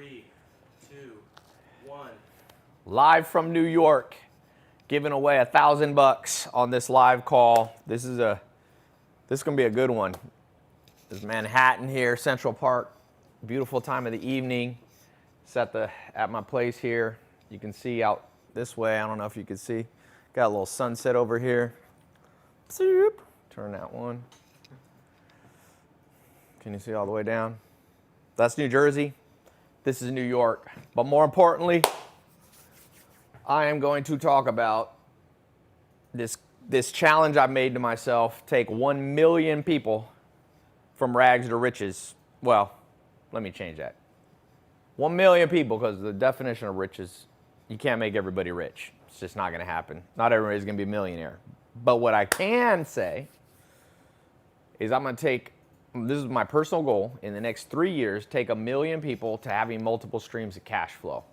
3, 2, 1. Live from New York, giving away $1,000 on this live call. This is gonna be a good one. There's Manhattan here, Central Park. Beautiful time of the evening. It's at my place here. You can see out this way. I don't know if you can see. Got a little sunset over here. Turn that one. Can you see all the way down? That's New Jersey. This is New York. But more importantly, I am going to talk about this challenge I made to myself. Take 1 million people from rags to riches. Well, let me change that. 1 million people, because the definition of riches, you can't make everybody rich. It's just not going to happen. Not everybody's going to be a millionaire. But what I can say is I'm going to take, this is my personal goal, in the next 3 years, take 1 million people to having multiple streams of cash flow.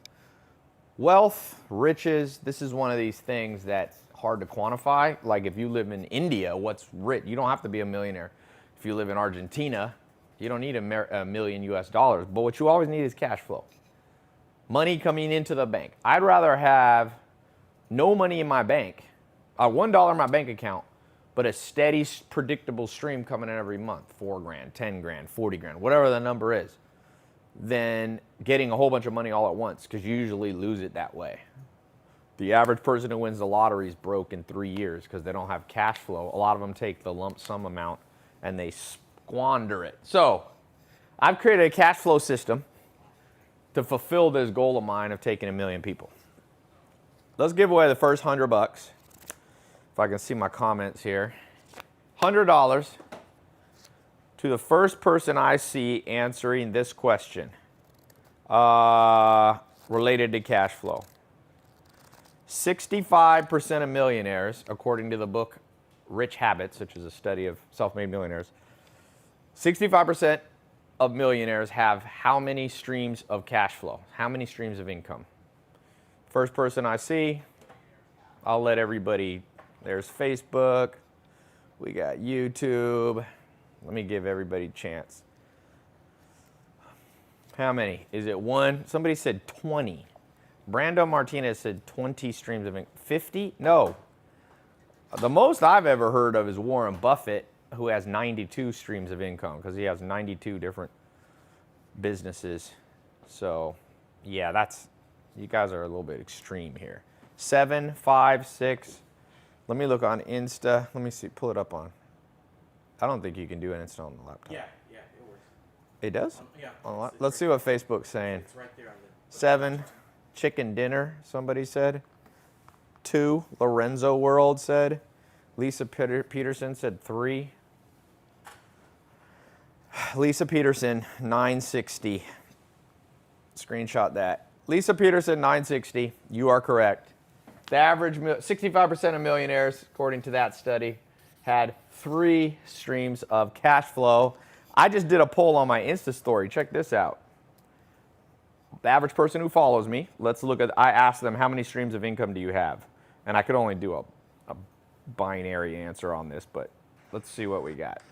Wealth, riches, this is one of these things that's hard to quantify. Like if you live in India, what's rich? You don't have to be a millionaire. If you live in Argentina, you don't need a million US dollars. But what you always need is cash flow. Money coming into the bank. I'd rather have no money in my bank, $1 in my bank account, but a steady, predictable stream coming in every month, 4 grand, 10 grand, 40 grand, whatever the number is, than getting a whole bunch of money all at once, because you usually lose it that way. The average person who wins the lottery is broke in 3 years because they don't have cash flow. A lot of them take the lump sum amount and they squander it. So I've created a cash flow system to fulfill this goal of mine of taking 1 million people. Let's give away the first $100. If I can see my comments here. $100 to the first person I see answering this question related to cash flow. 65% of millionaires, according to the book Rich Habits, which is a study of self-made millionaires, 65% of millionaires have how many streams of cash flow? How many streams of income? First person I see, I'll let everybody, there's Facebook, we got YouTube. Let me give everybody a chance. How many? Is it 1? Somebody said 20. Brando Martinez said 20 streams of income. 50? No. The most I've ever heard of is Warren Buffett, who has 92 streams of income because he has 92 different businesses. So, yeah, you guys are a little bit extreme here. 7, 5, 6. Let me look on Insta. Let me see, pull it up on. I don't think you can do an Insta on the laptop. Yeah, it works. It does? Yeah. Let's see what Facebook's saying. It's right there on the 7, chicken dinner, somebody said. 2, Lorenzo World said. Lisa Peterson said 3. Lisa Peterson, 960. Screenshot that. Lisa Peterson, 960. You are correct. The average, 65% of millionaires, according to that study, had 3 streams of cash flow. I just did a poll on my Insta story. Check this out. The average person who follows me, let's look at, I asked them, how many streams of income do you have? And I could only do a binary answer on this, but let's see what we got.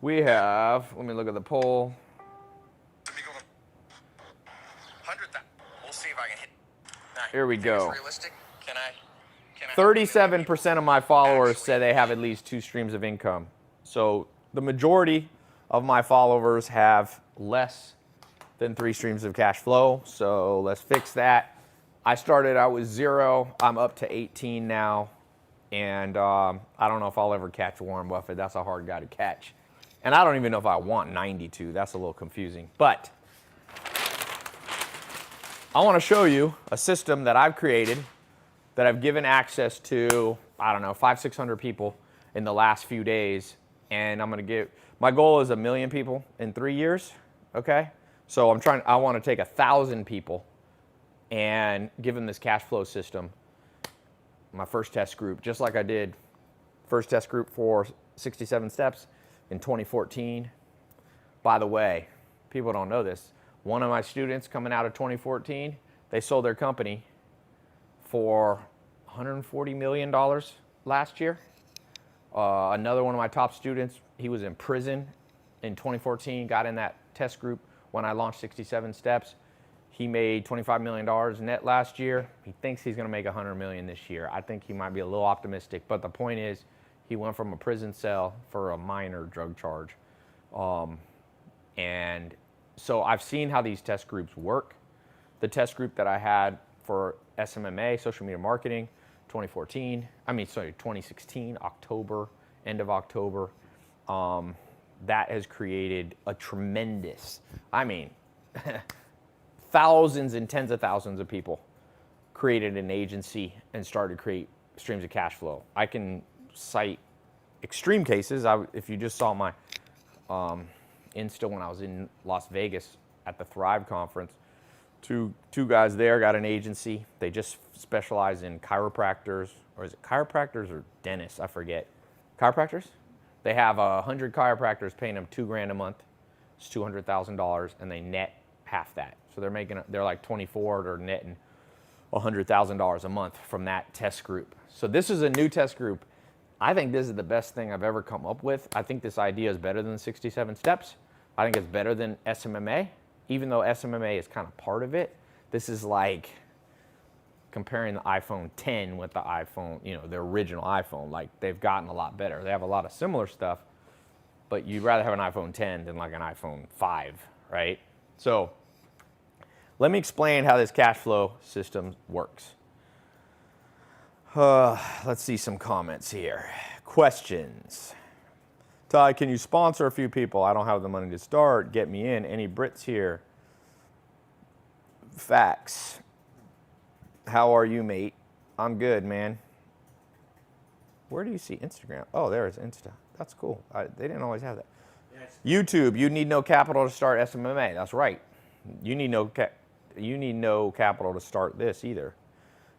We have, let me look at the poll. We'll see if I can hit. Here we go. Realistic? Can I 37% of my followers say they have at least 2 streams of income. So the majority of my followers have less than 3 streams of cash flow. So let's fix that. I started out with 0. I'm up to 18 now. And I don't know if I'll ever catch Warren Buffett. That's a hard guy to catch. And I don't even know if I want 92. That's a little confusing. But I want to show you a system that I've created that I've given access to, I don't know, 500, 600 people in the last few days. And I'm going to give, my goal is 1 million people in 3 years, okay? So I want to take 1,000 people and give them this cash flow system. My first test group, just like I did first test group for 67 steps in 2014. By the way, people don't know this. One of my students coming out of 2014, they sold their company for $140 million last year. Another one of my top students, he was in prison in 2014, got in that test group when I launched 67 steps. He made $25 million net last year. He thinks he's going to make $100 million this year. I think he might be a little optimistic, but the point is he went from a prison cell for a minor drug charge. And so I've seen how these test groups work. The test group that I had for SMMA, social media marketing, 2016, October, end of October, that has created a tremendous, thousands and tens of thousands of people created an agency and started to create streams of cash flow. I can cite extreme cases. If you just saw my Insta when I was in Las Vegas at the Thrive conference, two guys there got an agency. They just specialize in chiropractors, or is it chiropractors or dentists? I forget. Chiropractors? They have 100 chiropractors paying them $2,000 a month. It's $200,000, and they net half that. So they're like 24, they're netting $100,000 a month from that test group. So this is a new test group. I think this is the best thing I've ever come up with. I think this idea is better than 67 steps. I think it's better than SMMA, even though SMMA is kind of part of it. This is like comparing the iPhone 10 with the iPhone, the original iPhone. Like, they've gotten a lot better. They have a lot of similar stuff, but you'd rather have an iPhone 10 than like an iPhone 5, right? So let me explain how this cash flow system works. Let's see some comments here. Questions. Tai, can you sponsor a few people? I don't have the money to start. Get me in. Any Brits here? Facts. How are you, mate? I'm good, man. Where do you see Instagram? Oh, there is Insta. That's cool. They didn't always have that. Yes. YouTube, you need no capital to start SMMA. That's right. You need no capital to start this either.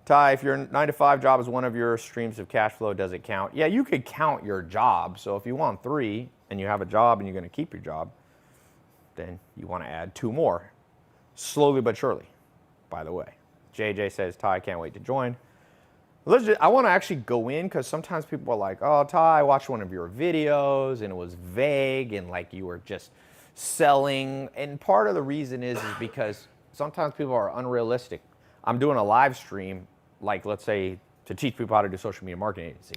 Tai, if your 9-to-5 job is one of your streams of cash flow, does it count? Yeah, you could count your job. So if you want 3 and you have a job and you're going to keep your job, then you want to add 2 more. Slowly but surely, by the way. JJ says, Tai, can't wait to join. I want to actually go in because sometimes people are like, oh, Tai, I watched one of your videos and it was vague and like you were just selling. And part of the reason is because sometimes people are unrealistic. I'm doing a live stream, like let's say to teach people how to do social media marketing agency.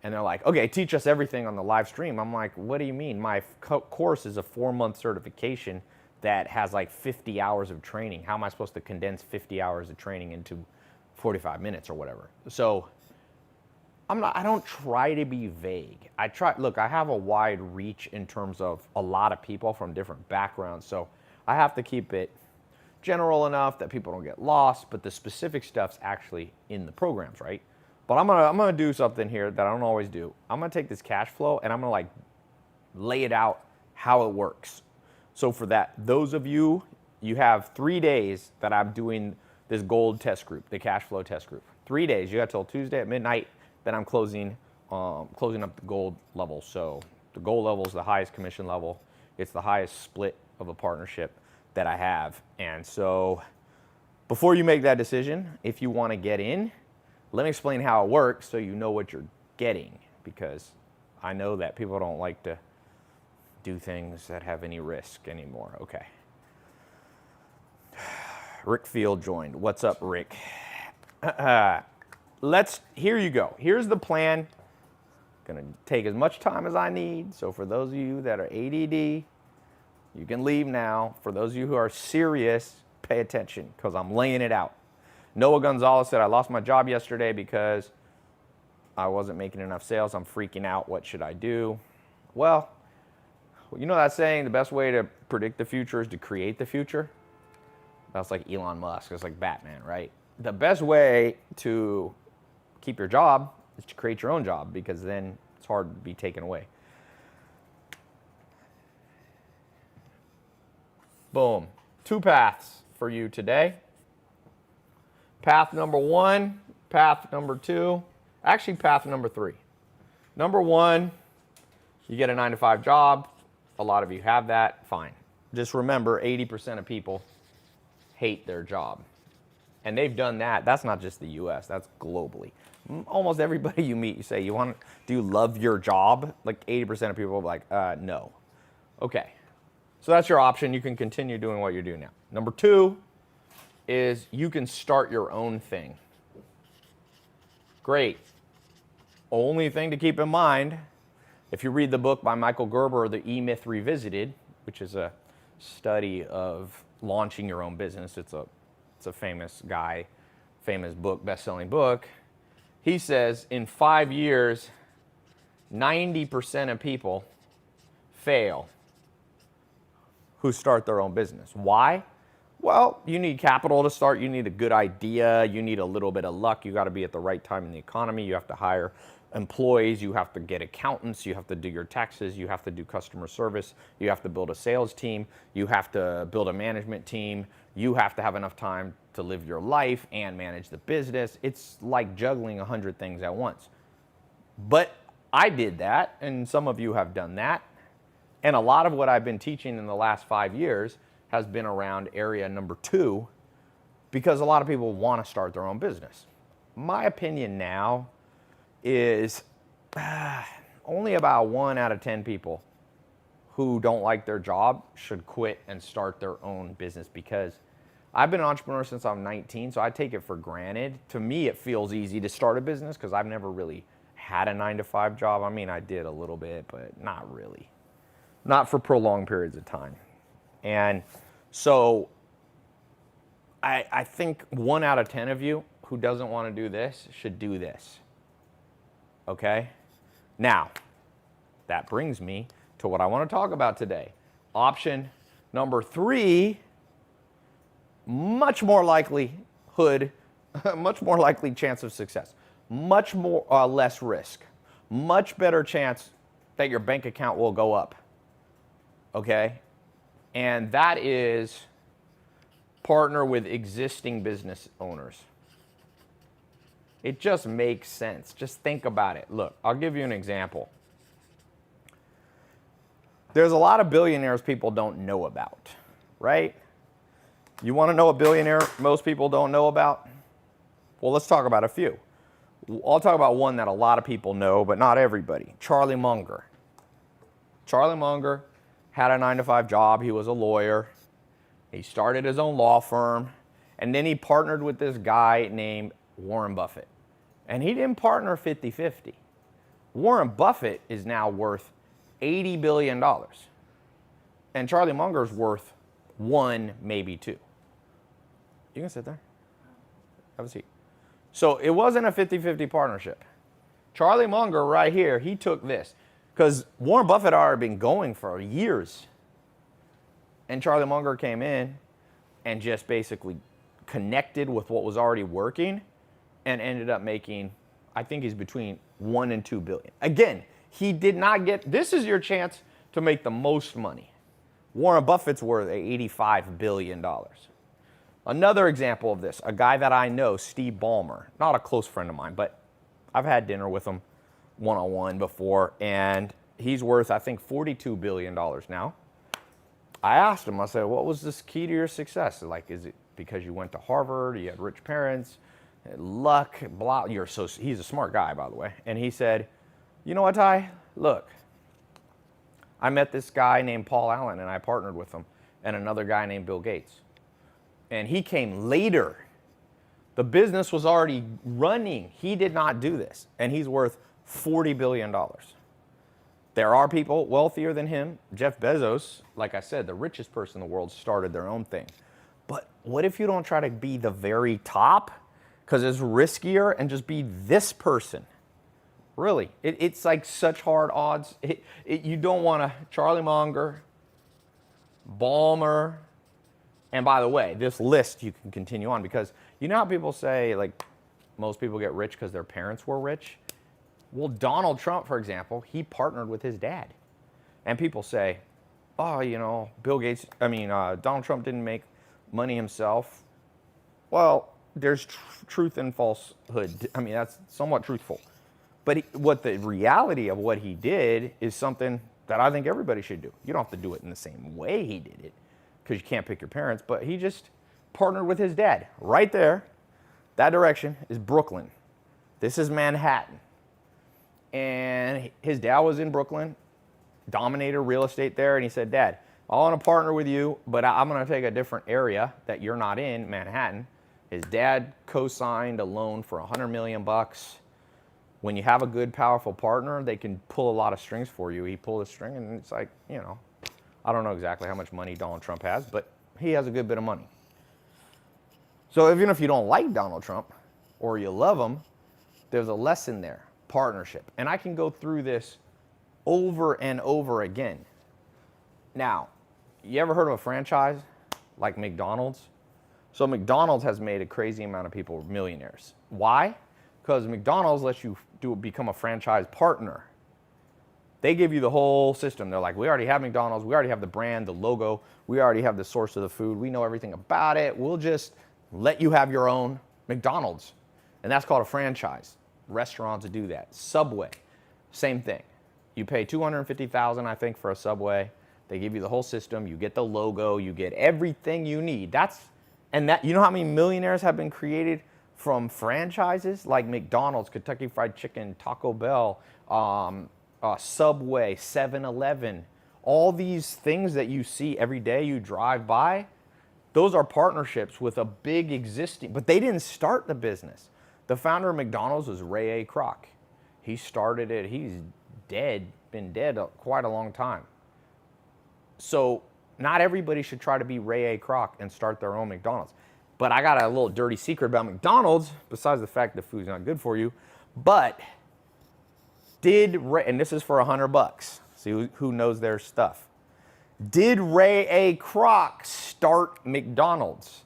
And they're like, okay, teach us everything on the live stream. I'm like, what do you mean? My course is a 4-month certification that has like 50 hours of training. How am I supposed to condense 50 hours of training into 45 minutes or whatever? So I don't try to be vague. I have a wide reach in terms of a lot of people from different backgrounds. So I have to keep it general enough that people don't get lost, but the specific stuff's actually in the programs, right? But I'm gonna do something here that I don't always do. I'm gonna take this cash flow and I'm gonna like lay it out how it works. So for that, those of you have 3 days that I'm doing this gold test group, the cash flow test group. 3 days. You got till Tuesday at midnight. Then I'm closing up the gold level. So the gold level is the highest commission level. It's the highest split of a partnership that I have. And so before you make that decision, if you want to get in, let me explain how it works so you know what you're getting, because I know that people don't like to do things that have any risk anymore. Okay. Rick Field joined. What's up, Rick? Here you go. Here's the plan. Gonna take as much time as I need. So for those of you that are ADD, you can leave now. For those of you who are serious, pay attention because I'm laying it out. Noah Gonzalez said, I lost my job yesterday because I wasn't making enough sales. I'm freaking out. What should I do? Well, you know that saying, the best way to predict the future is to create the future? That's like Elon Musk. It's like Batman, right? The best way to keep your job is to create your own job, because then it's hard to be taken away. Boom. 2 paths for you today. Path number 1, path number 2, actually path number 3. Number 1, you get a 9-to-5 job. A lot of you have that. Fine. Just remember, 80% of people hate their job. And they've done that. That's not just the US, that's globally. Almost everybody you meet, you say, do you love your job? Like 80% of people will be like, no. Okay. So that's your option. You can continue doing what you're doing now. Number 2, is you can start your own thing. Great. Only thing to keep in mind, if you read the book by Michael Gerber, The E-Myth Revisited, which is a study of launching your own business, it's a famous guy, famous book, best-selling book. He says in 5 years, 90% of people fail who start their own business. Why? Well, you need capital to start. You need a good idea. You need a little bit of luck. You got to be at the right time in the economy. You have to hire employees. You have to get accountants. You have to do your taxes. You have to do customer service. You have to build a sales team. You have to build a management team. You have to have enough time to live your life and manage the business. It's like juggling 100 things at once. But I did that, and some of you have done that. And a lot of what I've been teaching in the last 5 years has been around area number 2, because a lot of people want to start their own business. My opinion now is only about 1 out of 10 people who don't like their job should quit and start their own business, because I've been an entrepreneur since I'm 19, so I take it for granted. To me, it feels easy to start a business because I've never really had a 9-to-5 job. I mean, I did a little bit, but not really. Not for prolonged periods of time. And so I think 1 out of 10 of you who doesn't want to do this should do this. Okay? Now, that brings me to what I want to talk about today. Option number 3, much more likelihood, much more likely chance of success, much more less risk, much better chance that your bank account will go up. Okay? And that is partner with existing business owners. It just makes sense. Just think about it. Look, I'll give you an example. There's a lot of billionaires people don't know about, right? You want to know a billionaire most people don't know about? Well, let's talk about a few. I'll talk about one that a lot of people know, but not everybody. Charlie Munger. Charlie Munger had a 9-to-5 job. He was a lawyer. He started his own law firm, and then he partnered with this guy named Warren Buffett. And he didn't partner 50-50. Warren Buffett is now worth $80 billion. And Charlie Munger's worth 1, maybe 2. You can sit there. Have a seat. So it wasn't a 50-50 partnership. Charlie Munger right here, he took this. Because Warren Buffett had already been going for years. And Charlie Munger came in and just basically connected with what was already working and ended up making, I think he's between 1 and 2 billion. Again, he did not get, this is your chance to make the most money. Warren Buffett's worth $85 billion. Another example of this, a guy that I know, Steve Ballmer, not a close friend of mine, but I've had dinner with him one-on-one before, and he's worth, I think, $42 billion now. I asked him, I said, what was this key to your success? Like, is it because you went to Harvard, you had rich parents, luck, blah, he's a smart guy, by the way. And he said, you know what, Ty? Look, I met this guy named Paul Allen, and I partnered with him, and another guy named Bill Gates. And he came later. The business was already running. He did not do this, and he's worth $40 billion. There are people wealthier than him. Jeff Bezos, like I said, the richest person in the world, started their own thing. But what if you don't try to be the very top? Because it's riskier, and just be this person. Really, it's like such hard odds. You don't want to, Charlie Munger, Ballmer, and by the way, this list you can continue on, because you know how people say, like, most people get rich because their parents were rich? Well, Donald Trump, for example, he partnered with his dad. And people say, oh, you know, Donald Trump didn't make money himself. Well, there's truth in falsehood. I mean, that's somewhat truthful. But what the reality of what he did is something that I think everybody should do. You don't have to do it in the same way he did it, because you can't pick your parents, but he just partnered with his dad. Right there, that direction is Brooklyn. This is Manhattan. And his dad was in Brooklyn, dominated real estate there, and he said, Dad, I want to partner with you, but I'm going to take a different area that you're not in, Manhattan. His dad co-signed a loan for $100 million. When you have a good, powerful partner, they can pull a lot of strings for you. He pulled a string, and it's like, you know, I don't know exactly how much money Donald Trump has, but he has a good bit of money. So even if you don't like Donald Trump or you love him, there's a lesson there, partnership. And I can go through this over and over again. Now, you ever heard of a franchise like McDonald's? So McDonald's has made a crazy amount of people millionaires. Why? Because McDonald's lets you become a franchise partner. They give you the whole system. They're like, we already have McDonald's. We already have the brand, the logo. We already have the source of the food. We know everything about it. We'll just let you have your own McDonald's. And that's called a franchise. Restaurants do that. Subway, same thing. You pay $250,000, I think, for a Subway. They give you the whole system. You get the logo. You get everything you need. You know how many millionaires have been created from franchises like McDonald's, Kentucky Fried Chicken, Taco Bell, Subway, 7-Eleven. All these things that you see every day you drive by, those are partnerships with a big existing, but they didn't start the business. The founder of McDonald's was Ray A. Kroc. He started it. He's dead, been dead quite a long time. So not everybody should try to be Ray A. Kroc and start their own McDonald's. But I got a little dirty secret about McDonald's, besides the fact the food's not good for you. But and this is for $100. See who knows their stuff. Did Ray A. Kroc start McDonald's?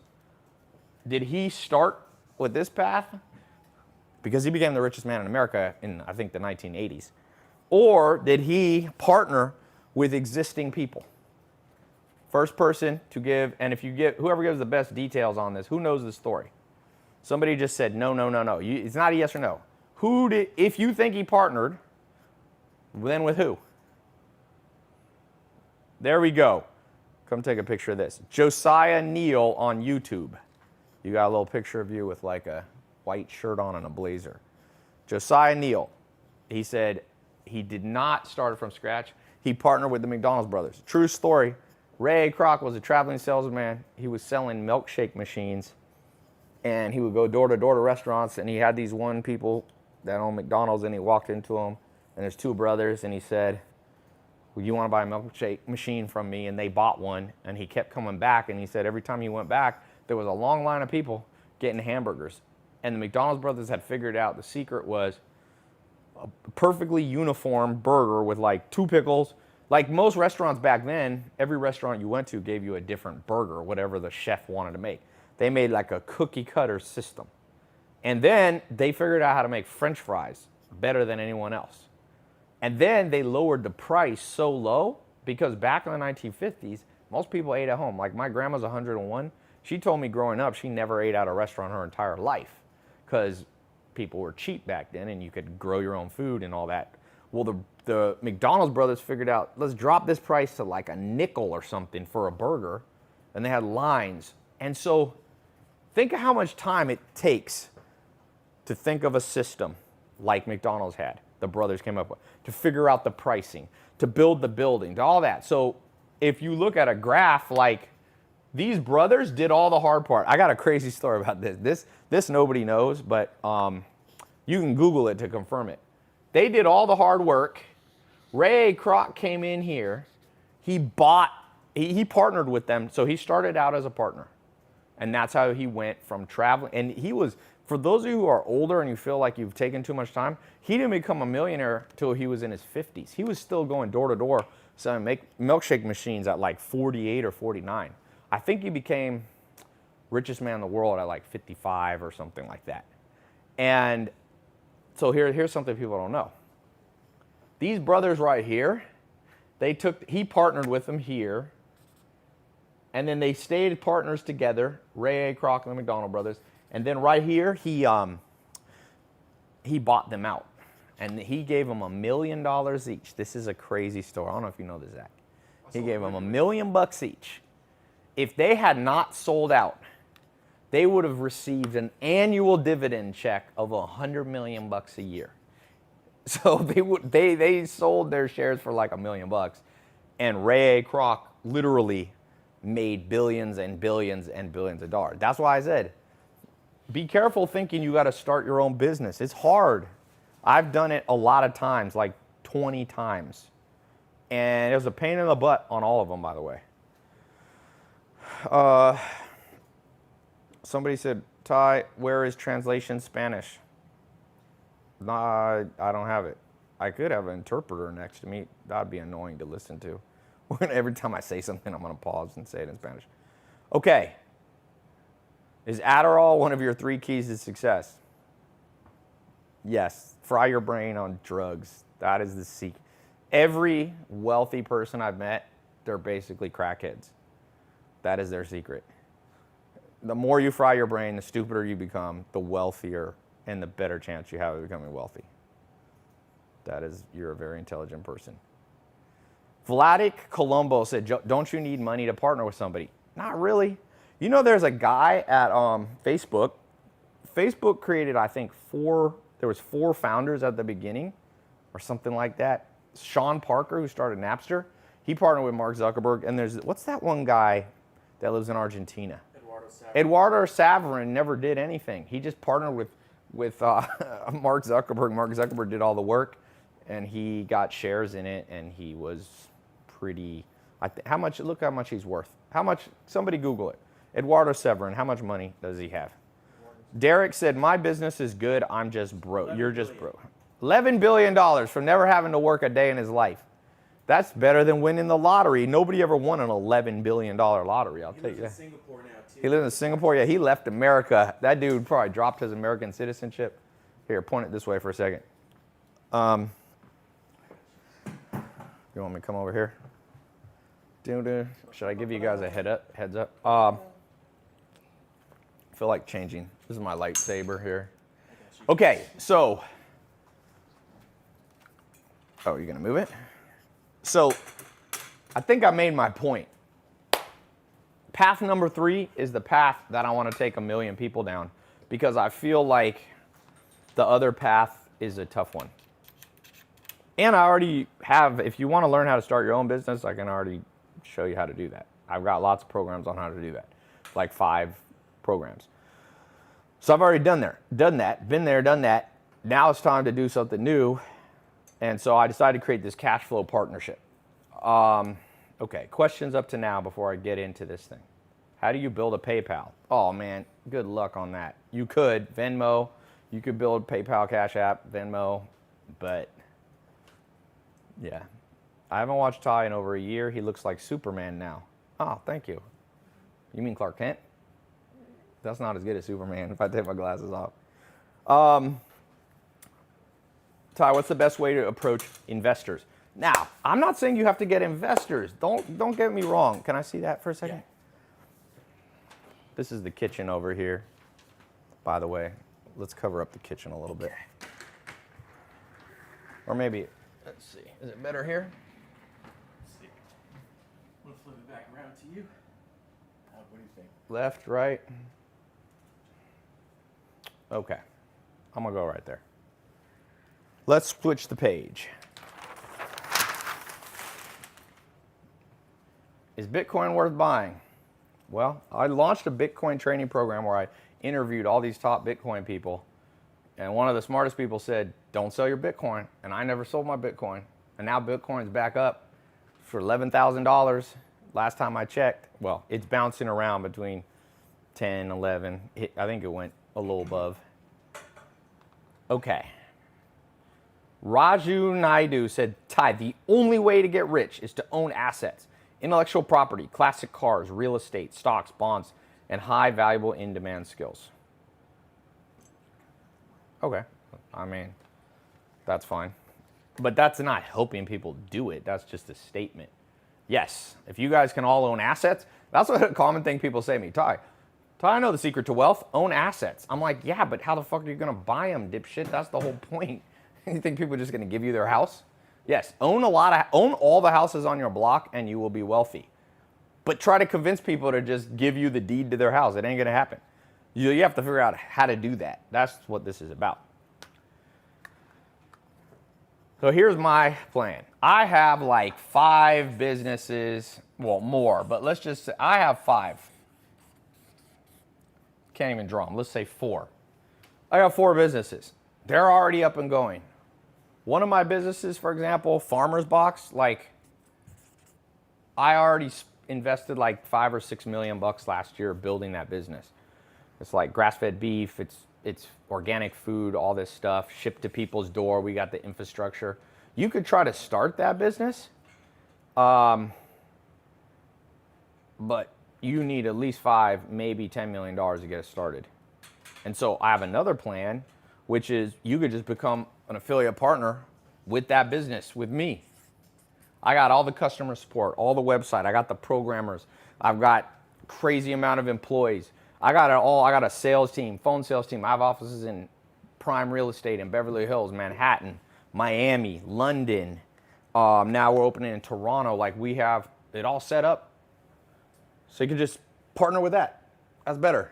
Did he start with this path? Because he became the richest man in America in, I think, the 1980s. Or did he partner with existing people? First person to give, and if you give, whoever gives the best details on this, who knows the story? Somebody just said, no. It's not a yes or no. If you think he partnered, then with who? There we go. Come take a picture of this. Josiah Neal on YouTube. You got a little picture of you with like a white shirt on and a blazer. Josiah Neal. He said he did not start from scratch. He partnered with the McDonald's brothers. True story. Ray A. Kroc was a traveling salesman. He was selling milkshake machines, and he would go door to door to restaurants, and he had these one people that owned McDonald's, and he walked into them, and there's two brothers, and he said, well, you want to buy a milkshake machine from me? And they bought one, and he kept coming back, and he said every time he went back, there was a long line of people getting hamburgers. And the McDonald's brothers had figured out the secret was a perfectly uniform burger with like 2 pickles. Like most restaurants back then, every restaurant you went to gave you a different burger, whatever the chef wanted to make. They made like a cookie cutter system. And then they figured out how to make French fries better than anyone else. And then they lowered the price so low because back in the 1950s, most people ate at home. Like my grandma's 101. She told me growing up she never ate at a restaurant her entire life because people were cheap back then and you could grow your own food and all that. Well, the McDonald's brothers figured out, let's drop this price to like a nickel or something for a burger. And they had lines. And so think of how much time it takes to think of a system like McDonald's had, the brothers came up with, to figure out the pricing, to build the building, to all that. So if you look at a graph, like these brothers did all the hard part. I got a crazy story about this. This nobody knows, but you can Google it to confirm it. They did all the hard work. Ray A. Kroc came in here. He partnered with them. So he started out as a partner. And that's how he went from traveling. And he was, for those of you who are older and you feel like you've taken too much time, he didn't become a millionaire till he was in his 50s. He was still going door to door selling milkshake machines at like 48 or 49. I think he became richest man in the world at like 55 or something like that. And so here's something people don't know. These brothers right here, he partnered with them here, and then they stayed partners together, Ray A. Kroc and the McDonald brothers, and then right here, he bought them out, and he gave them $1 million each. This is a crazy story. I don't know if you know this, Zach. He gave them $1 million each. If they had not sold out, they would have received an annual dividend check of $100 million a year. So they sold their shares for like $1 million, and Ray A. Kroc literally made billions and billions and billions of dollars. That's why I said, be careful thinking you got to start your own business. It's hard. I've done it a lot of times, like 20 times. And it was a pain in the butt on all of them, by the way. Somebody said, Tai, where is translation Spanish? Nah, I don't have it. I could have an interpreter next to me. That'd be annoying to listen to. Every time I say something, I'm going to pause and say it in Spanish. Okay. Is Adderall one of your 3 keys to success? Yes. Fry your brain on drugs. That is the secret. Every wealthy person I've met, they're basically crackheads. That is their secret. The more you fry your brain, the stupider you become, the wealthier and the better chance you have of becoming wealthy. That is, you're a very intelligent person. Vladik Colombo said, don't you need money to partner with somebody? Not really. You know, there's a guy at Facebook. Facebook created, I think, there was 4 founders at the beginning or something like that. Sean Parker, who started Napster, he partnered with Mark Zuckerberg. And there's, what's that one guy that lives in Argentina? Eduardo Saverin never did anything. He just partnered with Mark Zuckerberg. Mark Zuckerberg did all the work, and he got shares in it, and he was pretty, how much, look how much he's worth. How much, somebody Google it. Eduardo Saverin, how much money does he have? Derek said, my business is good, I'm just broke. You're just broke. $11 billion from never having to work a day in his life. That's better than winning the lottery. Nobody ever won an $11 billion lottery, I'll tell you that. He lives in Singapore now, too. He lives in Singapore? Yeah, he left America. That dude probably dropped his American citizenship. Here, point it this way for a second. You want me to come over here? Should I give you guys a heads up? I feel like changing. This is my lightsaber here. Okay, so. Oh, you're going to move it? So, I think I made my point. Path number 3 is the path that I want to take 1 million people down, because I feel like the other path is a tough one. And I already have, if you want to learn how to start your own business, I can already show you how to do that. I've got lots of programs on how to do that, like 5 programs. So I've already done that, been there, done that. Now it's time to do something new. And so I decided to create this Cashfloww partnership. Okay, questions up to now before I get into this thing. How do you build a PayPal? Oh man, good luck on that. You could, Venmo, you could build PayPal, Cash App, Venmo, but yeah. I haven't watched Tai in over a year. He looks like Superman now. Oh, thank you. You mean Clark Kent? That's not as good as Superman if I take my glasses off. Tai, what's the best way to approach investors? Now, I'm not saying you have to get investors. Don't get me wrong. Can I see that for a second? Yeah. This is the kitchen over here. By the way, let's cover up the kitchen a little bit. Or maybe, let's see. Is it better here? Let's see. I'm going to flip it back around to you. What do you think? Left, right. Okay. I'm going to go right there. Let's switch the page. Is Bitcoin worth buying? Well, I launched a Bitcoin training program where I interviewed all these top Bitcoin people. And one of the smartest people said, don't sell your Bitcoin. And I never sold my Bitcoin. And now Bitcoin's back up for $11,000 last time I checked. Well, it's bouncing around between 10, 11. I think it went a little above. Okay. Raju Naidu said, Tai, the only way to get rich is to own assets, intellectual property, classic cars, real estate, stocks, bonds, and high valuable in-demand skills. Okay, I mean, that's fine. But that's not helping people do it. That's just a statement. Yes, if you guys can all own assets, that's what a common thing people say to me. Tai, I know the secret to wealth, own assets. I'm like, yeah, but how the fuck are you gonna buy them, dipshit? That's the whole point. You think people are just going to give you their house? Yes, own all the houses on your block and you will be wealthy. But try to convince people to just give you the deed to their house. It ain't going to happen. You have to figure out how to do that. That's what this is about. So here's my plan. I have like 5 businesses, well, more, but let's just say I have 5. Can't even draw them. Let's say 4. I got 4 businesses. They're already up and going. One of my businesses, for example, Farmer's Box, like I already invested like $5 or $6 million last year building that business. It's like grass-fed beef, it's organic food, all this stuff, shipped to people's door. We got the infrastructure. You could try to start that business, but you need at least 5, maybe $10 million to get it started. And so I have another plan, which is you could just become an affiliate partner with that business, with me. I got all the customer support, all the website. I got the programmers. I've got crazy amount of employees. I got it all. I got a sales team, phone sales team. I have offices in prime real estate in Beverly Hills, Manhattan, Miami, London. Now we're opening in Toronto. Like we have it all set up. So you can just partner with that. That's better.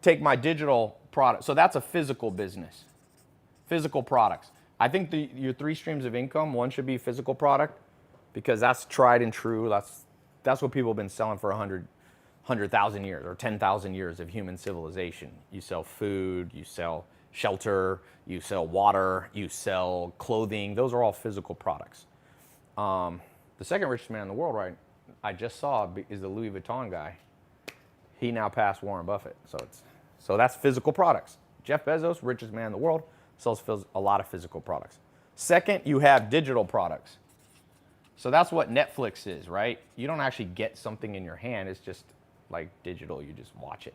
Take my digital product. So that's a physical business. Physical products. I think your 3 streams of income, one should be physical product because that's tried and true. That's what people have been selling for 100,000 years or 10,000 years of human civilization. You sell food, you sell shelter, you sell water, you sell clothing. Those are all physical products. The second richest man in the world, right? I just saw is the Louis Vuitton guy. He now passed Warren Buffett. So that's physical products. Jeff Bezos, richest man in the world, sells a lot of physical products. Second, you have digital products. So that's what Netflix is, right? You don't actually get something in your hand. It's just like digital. You just watch it.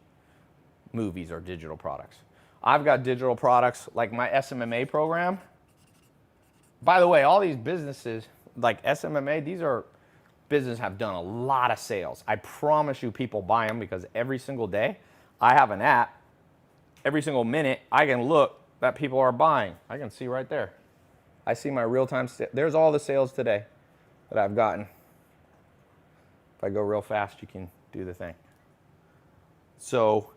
Movies are digital products. I've got digital products like my SMMA program. By the way, all these businesses like SMMA, these are businesses have done a lot of sales. I promise you people buy them because every single day I have an app. Every single minute I can look that people are buying. I can see right there. I see my real-time there's all the sales today that I've gotten. If I go real fast, you can do the thing. So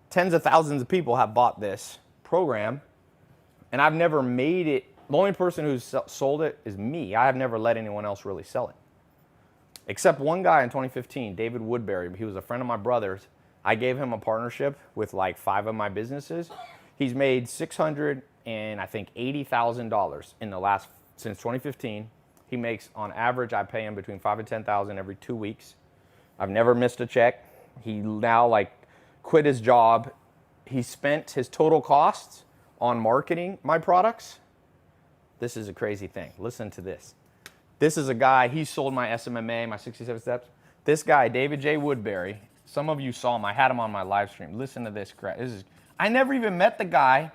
tens of thousands of people have bought this program, and I've never made it. The only person who's sold it is me. I have never let anyone else really sell it. Except one guy in 2015, David Woodbury. He was a friend of my brother's. I gave him a partnership with like 5 of my businesses. He's made $680,000 in the last since 2015. He makes on average, I pay him between $5,000 and $10,000 every 2 weeks. I've never missed a check. He now like quit his job. He spent his total costs on marketing my products. This is a crazy thing. Listen to this. This is a guy, he sold my SMMA, my 67 steps. This guy, David J. Woodbury, some of you saw him. I had him on my live stream. Listen to this crap. I never even met the guy.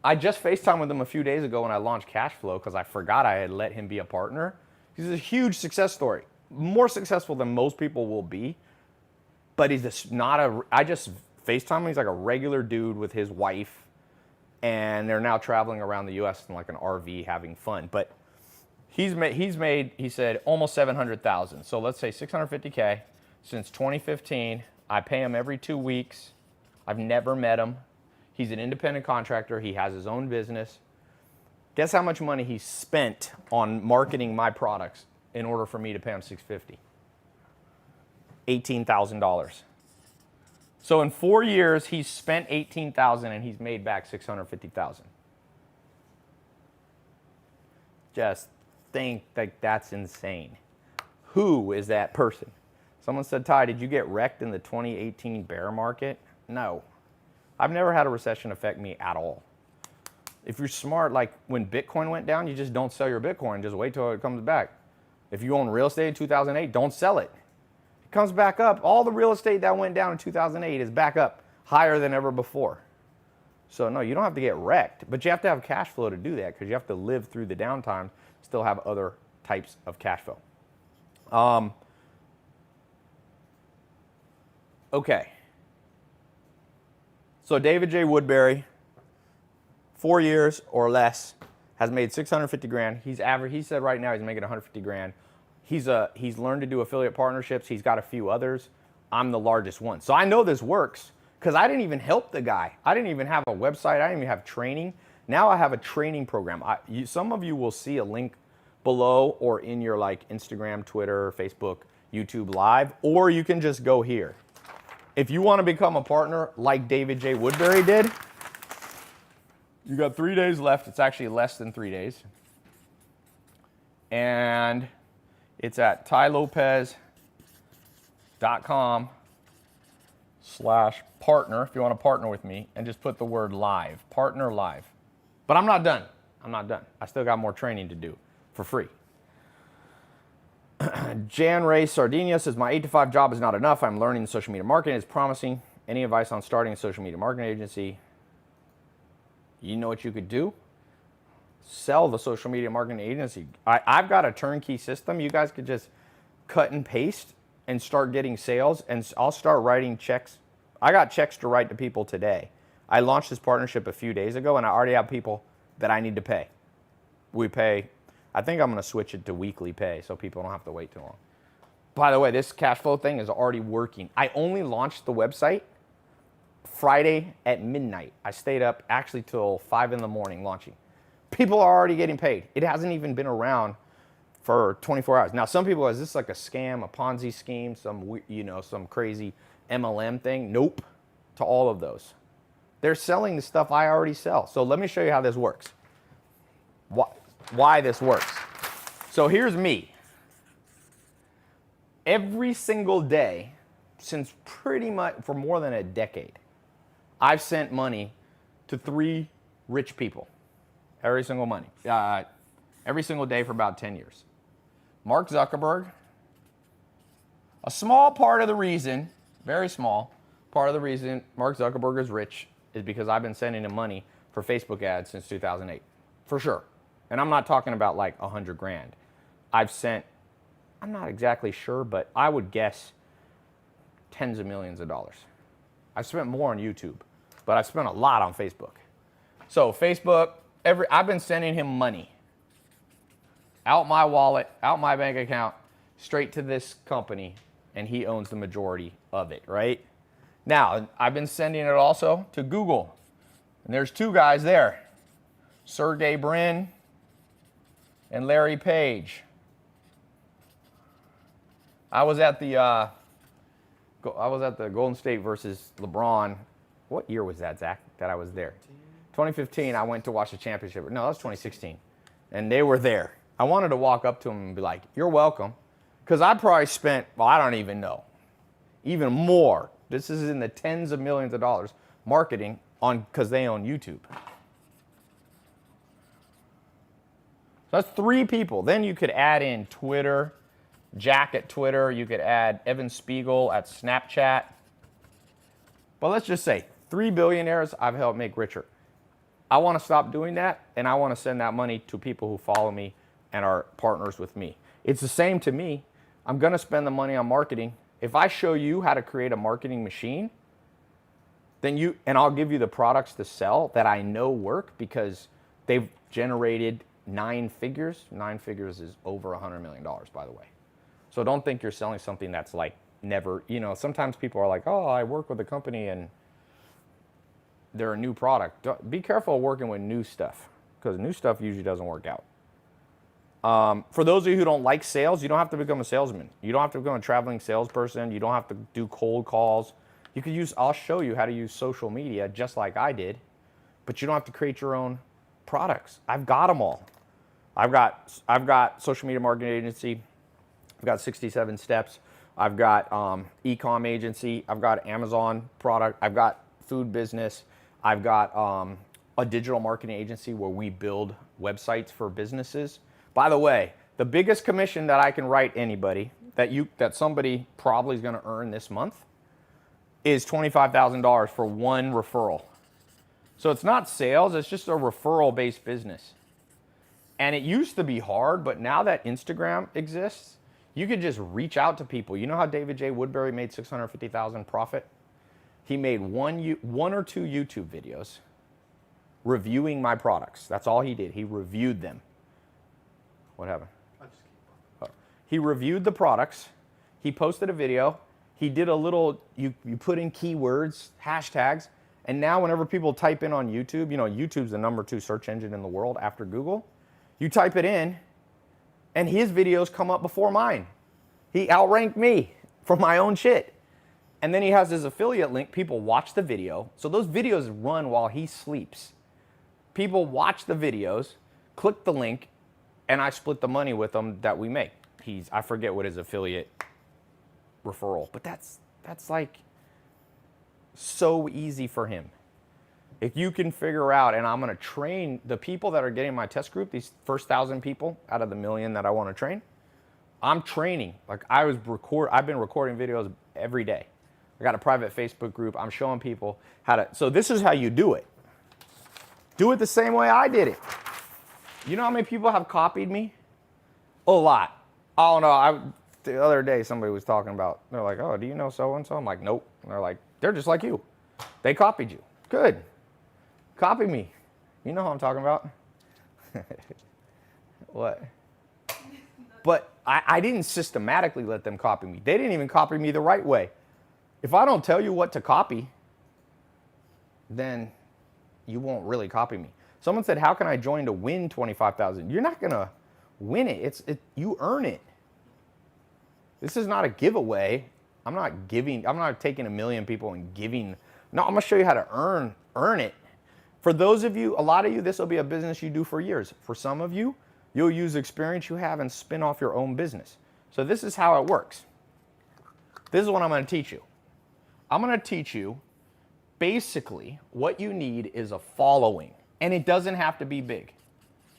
I just FaceTimed with him a few days ago when I launched Cashfloww because I forgot I had let him be a partner. He's a huge success story. More successful than most people will be. But he's I just FaceTimed him. He's like a regular dude with his wife. And they're now traveling around the U.S. in like an RV having fun. But he's made, he said, almost $700,000. So let's say $650K since 2015. I pay him every 2 weeks. I've never met him. He's an independent contractor. He has his own business. Guess how much money he spent on marketing my products in order for me to pay him $650? $18,000. So in 4 years, he's spent $18,000 and he's made back $650,000. Just think like that's insane. Who is that person? Someone said, Ty, did you get wrecked in the 2018 bear market? No. I've never had a recession affect me at all. If you're smart, like when Bitcoin went down, you just don't sell your Bitcoin. Just wait till it comes back. If you own real estate in 2008, don't sell it. It comes back up. All the real estate that went down in 2008 is back up higher than ever before. So no, you don't have to get wrecked, but you have to have cash flow to do that because you have to live through the downtime, still have other types of cash flow. Okay. So David J. Woodbury, 4 years or less, has made 650 grand. He said right now he's making 150 grand. He's learned to do affiliate partnerships. He's got a few others. I'm the largest one. So I know this works because I didn't even help the guy. I didn't even have a website. I didn't even have training. Now I have a training program. Some of you will see a link below or in your like Instagram, Twitter, Facebook, YouTube Live, or you can just go here. If you want to become a partner like David J. Woodbury did, you got 3 days left. It's actually less than 3 days. And it's at tailopez.com/partner if you want to partner with me, and just put the word live, partner live. But I'm not done. I'm not done. I still got more training to do for free. Jan Ray Sardinia says, my 8 to 5 job is not enough. I'm learning social media marketing. It's promising. Any advice on starting a social media marketing agency? You know what you could do? Sell the social media marketing agency. I've got a turnkey system. You guys could just cut and paste and start getting sales, and I'll start writing checks. I got checks to write to people today. I launched this partnership a few days ago, and I already have people that I need to pay. We pay, I think I'm going to switch it to weekly pay so people don't have to wait too long. By the way, this Cashfloww thing is already working. I only launched the website Friday at midnight. I stayed up actually till 5 in the morning launching. People are already getting paid. It hasn't even been around for 24 hours. Now, some people, is this like a scam, a Ponzi scheme, some crazy MLM thing? Nope, to all of those. They're selling the stuff I already sell. So let me show you how this works. Why this works. So here's me. Every single day, since pretty much for more than a decade, I've sent money to 3 rich people. Every single day for about 10 years. Mark Zuckerberg, a small part of the reason, very small part of the reason Mark Zuckerberg is rich is because I've been sending him money for Facebook ads since 2008, for sure. And I'm not talking about like 100 grand. I've sent, I'm not exactly sure, but I would guess tens of millions of dollars. I've spent more on YouTube, but I've spent a lot on Facebook. So Facebook, I've been sending him money out my wallet, out my bank account, straight to this company, and he owns the majority of it, right? Now, I've been sending it also to Google, and there's 2 guys there, Sergey Brin and Larry Page. I was at the Golden State versus LeBron. What year was that, Zach, that I was there? 2015, I went to watch the championship. No, that was 2016. And they were there. I wanted to walk up to them and be like, you're welcome. Because I probably spent, well, I don't even know, even more. This is in the tens of millions of dollars marketing on, because they own YouTube. So that's 3 people. Then you could add in Twitter, Jack at Twitter. You could add Evan Spiegel at Snapchat. But let's just say 3 billionaires I've helped make richer. I want to stop doing that, and I want to send that money to people who follow me and are partners with me. It's the same to me. I'm going to spend the money on marketing. If I show you how to create a marketing machine, then and I'll give you the products to sell that I know work because they've generated 9 figures. 9 figures is over $100 million, by the way. So don't think you're selling something that's like never, sometimes people are like, oh, I work with a company and they're a new product. Be careful working with new stuff because new stuff usually doesn't work out. For those of you who don't like sales, you don't have to become a salesman. You don't have to become a traveling salesperson. You don't have to do cold calls. You could I'll show you how to use social media just like I did, but you don't have to create your own products. I've got them all. I've got social media marketing agency. I've got 67 steps. I've got e-com agency. I've got Amazon product. I've got food business. I've got a digital marketing agency where we build websites for businesses. By the way, the biggest commission that I can write anybody that somebody probably is going to earn this month is $25,000 for one referral. So it's not sales, it's just a referral-based business. And it used to be hard, but now that Instagram exists, you could just reach out to people. You know how David J. Woodbury made $650,000 profit? He made one or 2 YouTube videos reviewing my products. That's all he did. He reviewed them. What happened? I'll just keep going. He reviewed the products. He posted a video. He did a little, you put in keywords, hashtags, And now whenever people type in on YouTube, you know, YouTube's the #2 search engine in the world after Google. You type it in, and his videos come up before mine. He outranked me for my own shit. And then he has his affiliate link. People watch the video. So those videos run while he sleeps. People watch the videos, click the link, and I split the money with them that we make. I forget what his affiliate referral, but that's like so easy for him. If you can figure out, and I'm going to train the people that are getting my test group, these first 1,000 people out of the 1,000,000 that I want to train, I'm training. Like I've been recording videos every day. I got a private Facebook group. I'm showing people how to, so this is how you do it. Do it the same way I did it. You know how many people have copied me? A lot. Oh no, the other day somebody was talking about, they're like, oh, do you know so-and-so? I'm like, nope. And they're like, they're just like you. They copied you. Good. Copy me. You know who I'm talking about? What? But I didn't systematically let them copy me. They didn't even copy me the right way. If I don't tell you what to copy, then you won't really copy me. Someone said, how can I join to win 25,000? You're not going to win it. You earn it. This is not a giveaway. I'm not taking 1,000,000 people and giving. No, I'm going to show you how to earn it. For those of you, a lot of you, this will be a business you do for years. For some of you, you'll use experience you have and spin off your own business. So this is how it works. This is what I'm going to teach you. I'm going to teach you basically what you need is a following. And it doesn't have to be big.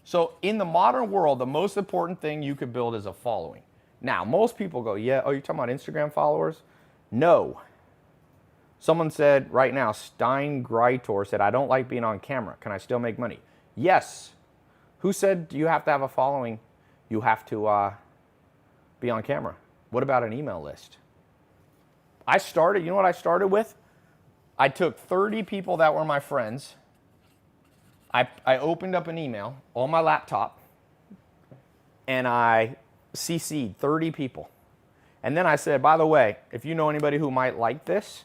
So in the modern world, the most important thing you could build is a following. Now, most people go, yeah, oh, you're talking about Instagram followers? No. Someone said right now, Stein Greitor said, I don't like being on camera. Can I still make money? Yes. Who said you have to have a following? You have to be on camera. What about an email list? You know what I started with? I took 30 people that were my friends. I opened up an email on my laptop and I CC'd 30 people. And then I said, by the way, if you know anybody who might like this,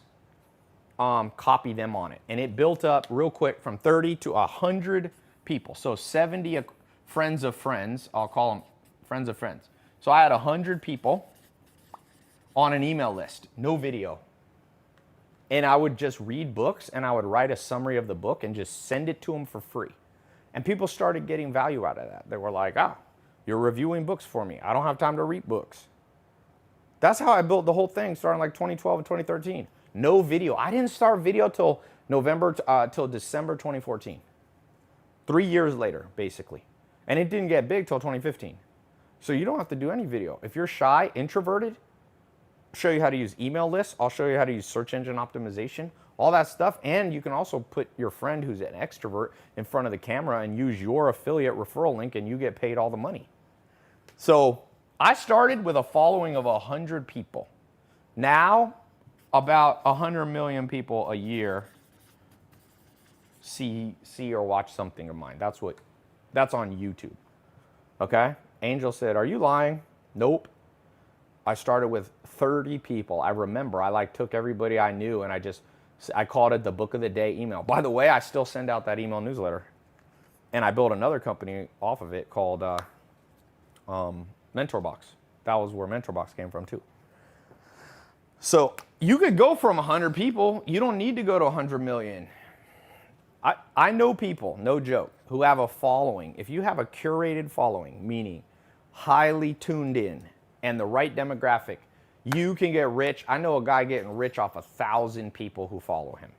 copy them on it. And it built up real quick from 30 to 100 people. So 70 friends of friends, I'll call them friends of friends. So I had 100 people on an email list, no video. And I would just read books and I would write a summary of the book and just send it to them for free. And people started getting value out of that. They were like, you're reviewing books for me. I don't have time to read books. That's how I built the whole thing starting like 2012 and 2013. No video. I didn't start video till December 2014. 3 years later, basically. And it didn't get big till 2015. So you don't have to do any video. If you're shy, introverted, I'll show you how to use email lists. I'll show you how to use search engine optimization, all that stuff. And you can also put your friend who's an extrovert in front of the camera and use your affiliate referral link and you get paid all the money. So I started with a following of 100 people. Now, about 100 million people a year see or watch something of mine. That's on YouTube. Okay? Angel said, are you lying? Nope. I started with 30 people. I remember I took everybody I knew and I called it the book of the day email. By the way, I still send out that email newsletter. And I built another company off of it called MentorBox. That was where MentorBox came from too. So you could go from 100 people. You don't need to go to 100 million. I know people, no joke, who have a following. If you have a curated following, meaning highly tuned in and the right demographic, you can get rich. I know a guy getting rich off 1,000 people who follow him.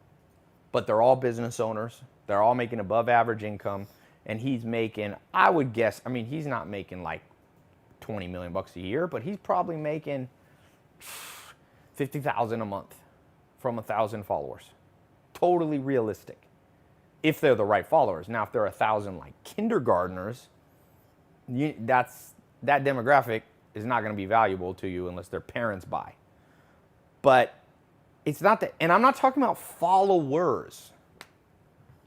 But they're all business owners. They're all making above average income. And he's making, I would guess, I mean, he's not making like 20 million bucks a year, but he's probably making 50,000 a month from 1,000 followers. Totally realistic. If they're the right followers. Now, if they're 1,000 like kindergartners, that demographic is not going to be valuable to you unless their parents buy. But it's not that, and I'm not talking about followers.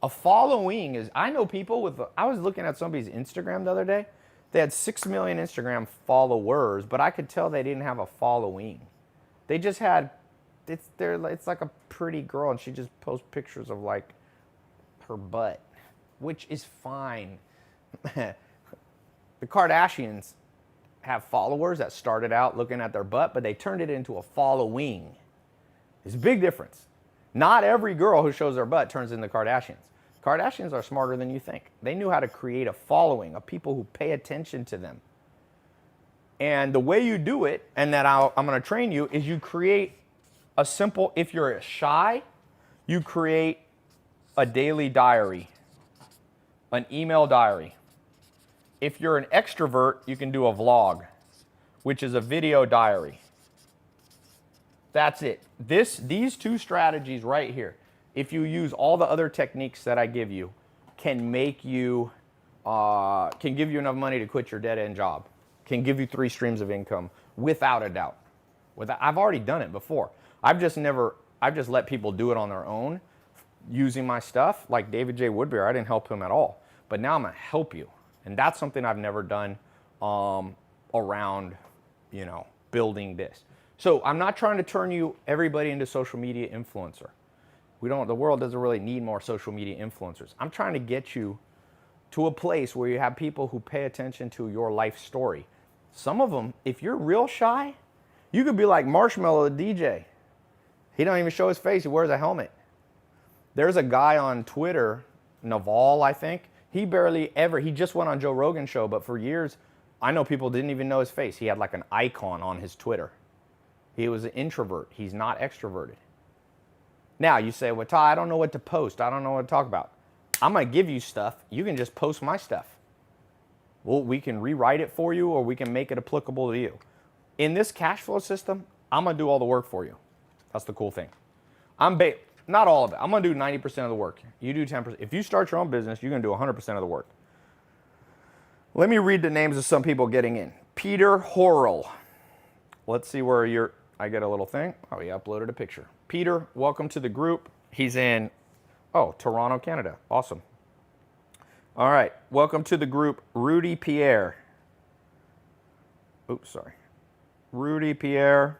A following is, I know people I was looking at somebody's Instagram the other day. They had 6 million Instagram followers, but I could tell they didn't have a following. They it's like a pretty girl, and she just posts pictures of like her butt, which is fine. The Kardashians have followers that started out looking at their butt, but they turned it into a following. It's a big difference. Not every girl who shows their butt turns into Kardashians. Kardashians are smarter than you think. They knew how to create a following of people who pay attention to them. And the way you do it, and that I'm going to train you, is you create a simple, if you're shy, you create a daily diary, an email diary. If you're an extrovert, you can do a vlog, which is a video diary. That's it. These two strategies right here, if you use all the other techniques that I give you, can make you, can give you enough money to quit your dead-end job, can give you 3 streams of income without a doubt. I've already done it before. I've just let people do it on their own using my stuff. Like David J. Woodbury, I didn't help him at all. But now I'm going to help you. And that's something I've never done around, building this. So I'm not trying to turn everybody into social media influencer. The world doesn't really need more social media influencers. I'm trying to get you to a place where you have people who pay attention to your life story. Some of them, if you're real shy, you could be like Marshmallow, the DJ. He don't even show his face. He wears a helmet. There's a guy on Twitter, Naval, I think. He just went on Joe Rogan's show, but for years, I know people didn't even know his face. He had like an icon on his Twitter. He was an introvert. He's not extroverted. Now you say, well, Ty, I don't know what to post. I don't know what to talk about. I'm going to give you stuff. You can just post my stuff. Well, we can rewrite it for you, or we can make it applicable to you. In this cash flow system, I'm going to do all the work for you. That's the cool thing. Not all of it. I'm going to do 90% of the work. You do 10%. If you start your own business, you're going to do 100% of the work. Let me read the names of some people getting in. Peter Horrell. Let's see where I get a little thing. Oh, he uploaded a picture. Peter, welcome to the group. He's in, Toronto, Canada. Awesome. All right. Welcome to the group, Rudy Pierre. Oops, sorry. Rudy Pierre.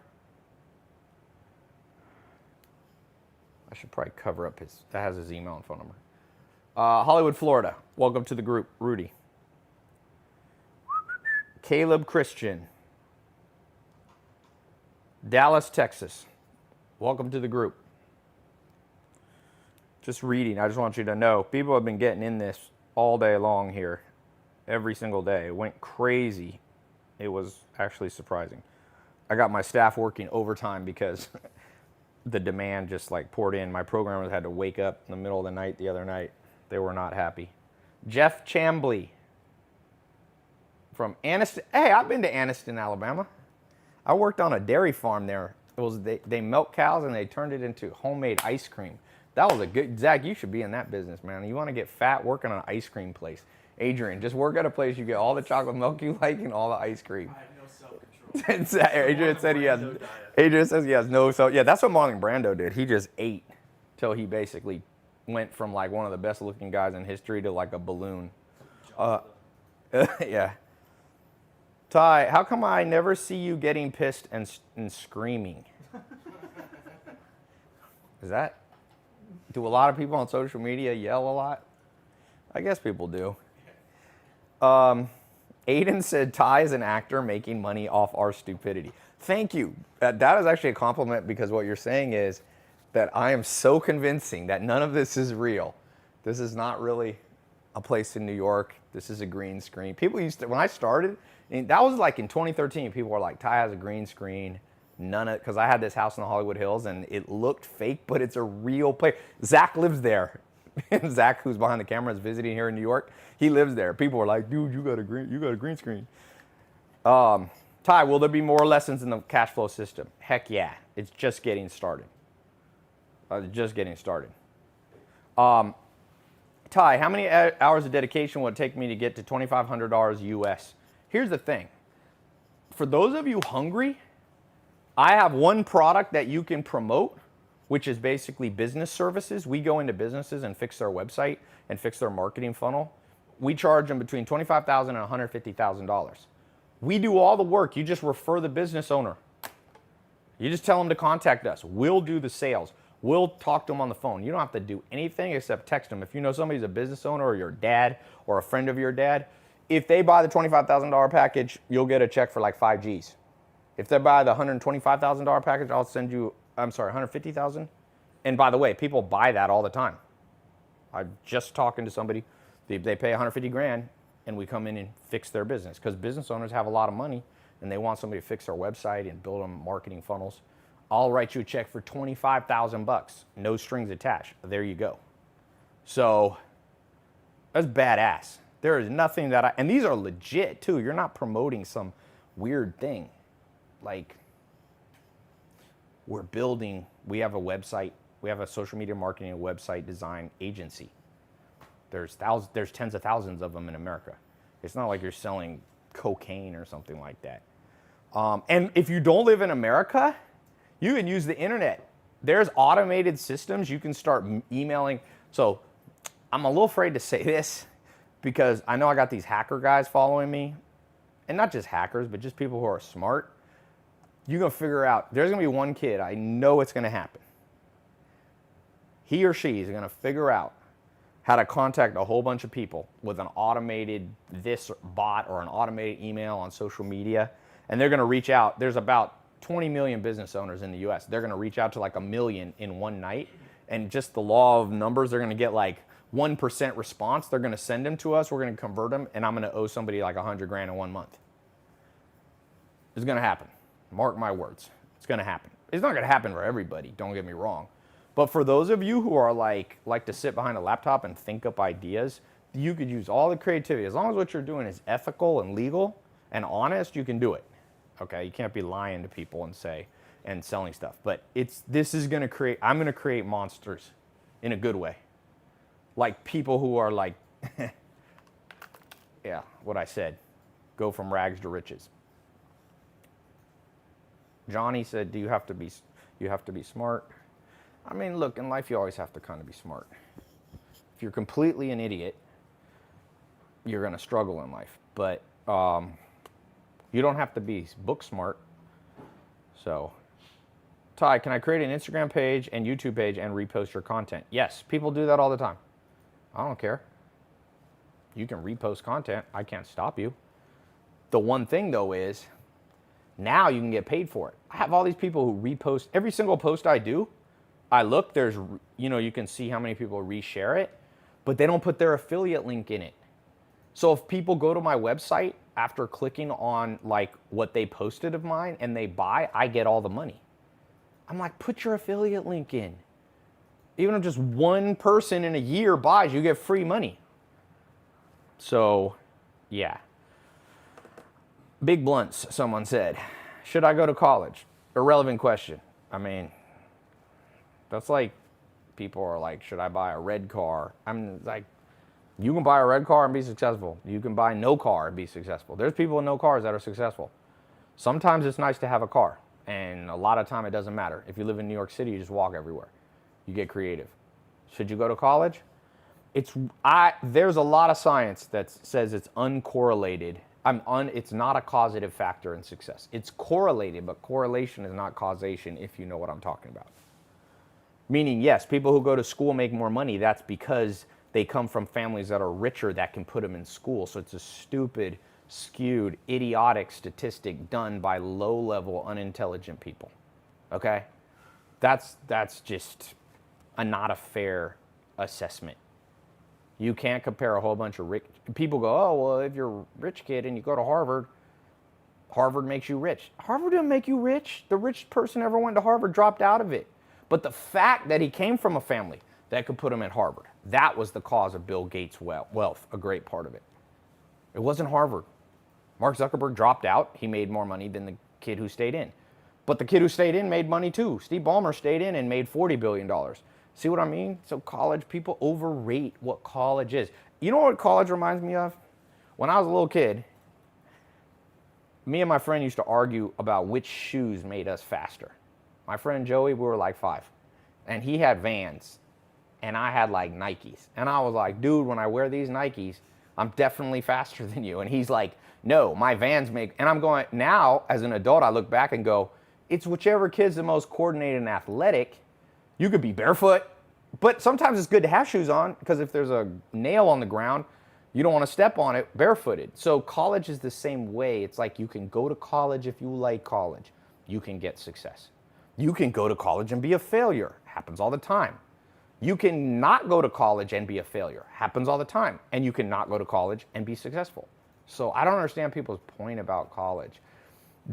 I should probably cover up that has his email and phone number. Hollywood, Florida. Welcome to the group, Rudy. Caleb Christian. Dallas, Texas. Welcome to the group. Just reading, I just want you to know, people have been getting in this all day long here, every single day. It went crazy. It was actually surprising. I got my staff working overtime because the demand just poured in. My programmers had to wake up in the middle of the night the other night. They were not happy. Jeff Chambly from Anniston. Hey, I've been to Anniston, Alabama. I worked on a dairy farm there. They milk cows and they turned it into homemade ice cream. That was a good, Zach, you should be in that business, man. You want to get fat, working on an ice cream place. Adrian, just work at a place you get all the chocolate milk you like and all the ice cream. I have no self-control. Adrian says he has no self. Yeah, that's what Marlon Brando did. He just ate till he basically went from one of the best looking guys in history to a balloon. Yeah. Ty, how come I never see you getting pissed and screaming? Do a lot of people on social media yell a lot? I guess people do. Aiden said, Ty is an actor making money off our stupidity. Thank you. That is actually a compliment, because what you're saying is that I am so convincing that none of this is real. This is not really a place in New York. This is a green screen. People used to, when I started, and that was in 2013, people were like, Ty has a green screen. Because I had this house in the Hollywood Hills and it looked fake, but it's a real place. Zach lives there. Zach, who's behind the camera, is visiting here in New York. He lives there. People were like, dude, you got a green screen. Ty, will there be more lessons in the cash flow system? Heck yeah. It's just getting started. Ty, how many hours of dedication will it take me to get to $2,500 US? Here's the thing. For those of you hungry, I have one product that you can promote, which is basically business services. We go into businesses and fix their website and fix their marketing funnel. We charge them between $25,000 and $150,000. We do all the work. You just refer the business owner. You just tell them to contact us. We'll do the sales. We'll talk to them on the phone. You don't have to do anything except text them. If you know somebody's a business owner or your dad or a friend of your dad, if they buy the $25,000 package, you'll get a check for like 5 G's. If they buy the $125,000 package, I'll send you, $150,000. And by the way, people buy that all the time. I'm just talking to somebody, they pay 150 grand and we come in and fix their business because business owners have a lot of money and they want somebody to fix their website and build them marketing funnels. I'll write you a check for $25,000, no strings attached. There you go. So that's badass. There is nothing that and these are legit too. You're not promoting some weird thing. Like we have a website, we have a social media marketing and website design agency. There's tens of thousands of them in America. It's not like you're selling cocaine or something like that. And if you don't live in America, you can use the internet. There's automated systems. You can start emailing. So I'm a little afraid to say this because I know I got these hacker guys following me. And not just hackers, but just people who are smart. You're going to figure out, there's going to be one kid, I know it's going to happen. He or she is going to figure out how to contact a whole bunch of people with an automated this bot or an automated email on social media. And they're going to reach out. There's about 20 million business owners in the US. They're going to reach out to like 1 million in one night. And just the law of numbers, they're going to get like 1% response. They're going to send them to us. We're going to convert them. And I'm going to owe somebody like 100 grand in 1 month. It's going to happen. Mark my words. It's going to happen. It's not going to happen for everybody. Don't get me wrong. But for those of you who are like to sit behind a laptop and think up ideas, you could use all the creativity. As long as what you're doing is ethical and legal and honest, you can do it. Okay, you can't be lying to people and selling stuff. But I'm going to create monsters in a good way. Like people who are like, yeah, what I said, go from rags to riches. Johnny said, you have to be smart. I mean, look, in life you always have to kind of be smart. If you're completely an idiot, you're going to struggle in life. But you don't have to be book smart. So, Tai, can I create an Instagram page and YouTube page and repost your content? Yes, people do that all the time. I don't care. You can repost content. I can't stop you. The one thing, though, is now you can get paid for it. I have all these people who repost. Every single post I do, I look, you can see how many people reshare it, but they don't put their affiliate link in it. So if people go to my website after clicking on like what they posted of mine and they buy, I get all the money. I'm like, put your affiliate link in. Even if just one person in a year buys, you get free money. So, yeah. Big blunts, someone said. Should I go to college? Irrelevant question. I mean, that's like, people are like, should I buy a red car? I'm like, you can buy a red car and be successful. You can buy no car and be successful. There's people with no cars that are successful. Sometimes it's nice to have a car, and a lot of time it doesn't matter. If you live in New York City, you just walk everywhere. You get creative. Should you go to college? There's a lot of science that says it's uncorrelated. It's not a causative factor in success. It's correlated, but correlation is not causation, if you know what I'm talking about. Meaning, yes, people who go to school make more money. That's because they come from families that are richer that can put them in school. So it's a stupid, skewed, idiotic statistic done by low-level, unintelligent people. Okay? That's just not a fair assessment. You can't compare a whole bunch of rich people. Go, oh, well, if you're a rich kid and you go to Harvard, Harvard makes you rich. Harvard didn't make you rich. The richest person ever went to Harvard dropped out of it. But the fact that he came from a family that could put him at Harvard, that was the cause of Bill Gates' wealth, a great part of it. It wasn't Harvard. Mark Zuckerberg dropped out. He made more money than the kid who stayed in. But the kid who stayed in made money too. Steve Ballmer stayed in and made $40 billion. See what I mean? So college, people overrate what college is. You know what college reminds me of? When I was a little kid, me and my friend used to argue about which shoes made us faster. My friend Joey, we were like 5. And he had Vans. And I had like Nikes. And I was like, dude, when I wear these Nikes, I'm definitely faster than you. And he's like, no, my Vans make, and I'm going, now as an adult, I look back and go, it's whichever kid's the most coordinated and athletic. You could be barefoot, but sometimes it's good to have shoes on because if there's a nail on the ground, you don't want to step on it barefooted. So college is the same way. It's like you can go to college if you like college. You can get success. You can go to college and be a failure. Happens all the time. You can not go to college and be a failure. Happens all the time. And you can not go to college and be successful. So I don't understand people's point about college.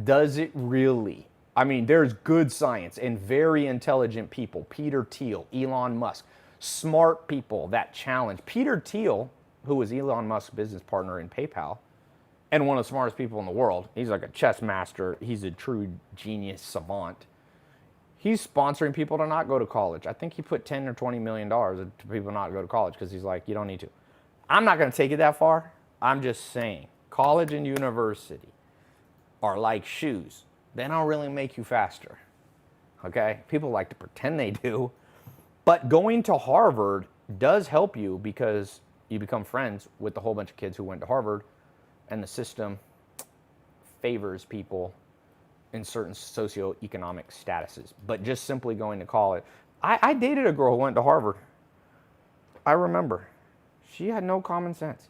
Does it really? I mean, there's good science and very intelligent people. Peter Thiel, Elon Musk, smart people that challenge. Peter Thiel, who was Elon Musk's business partner in PayPal and one of the smartest people in the world. He's like a chess master. He's a true genius savant. He's sponsoring people to not go to college. I think he put $10 or $20 million to people not to go to college because he's like, you don't need to. I'm not going to take it that far. I'm just saying, college and university are like shoes. They don't really make you faster, okay? People like to pretend they do. But going to Harvard does help you because you become friends with a whole bunch of kids who went to Harvard, and the system favors people in certain socioeconomic statuses. But just simply going to college. I dated a girl who went to Harvard. I remember. She had no common sense.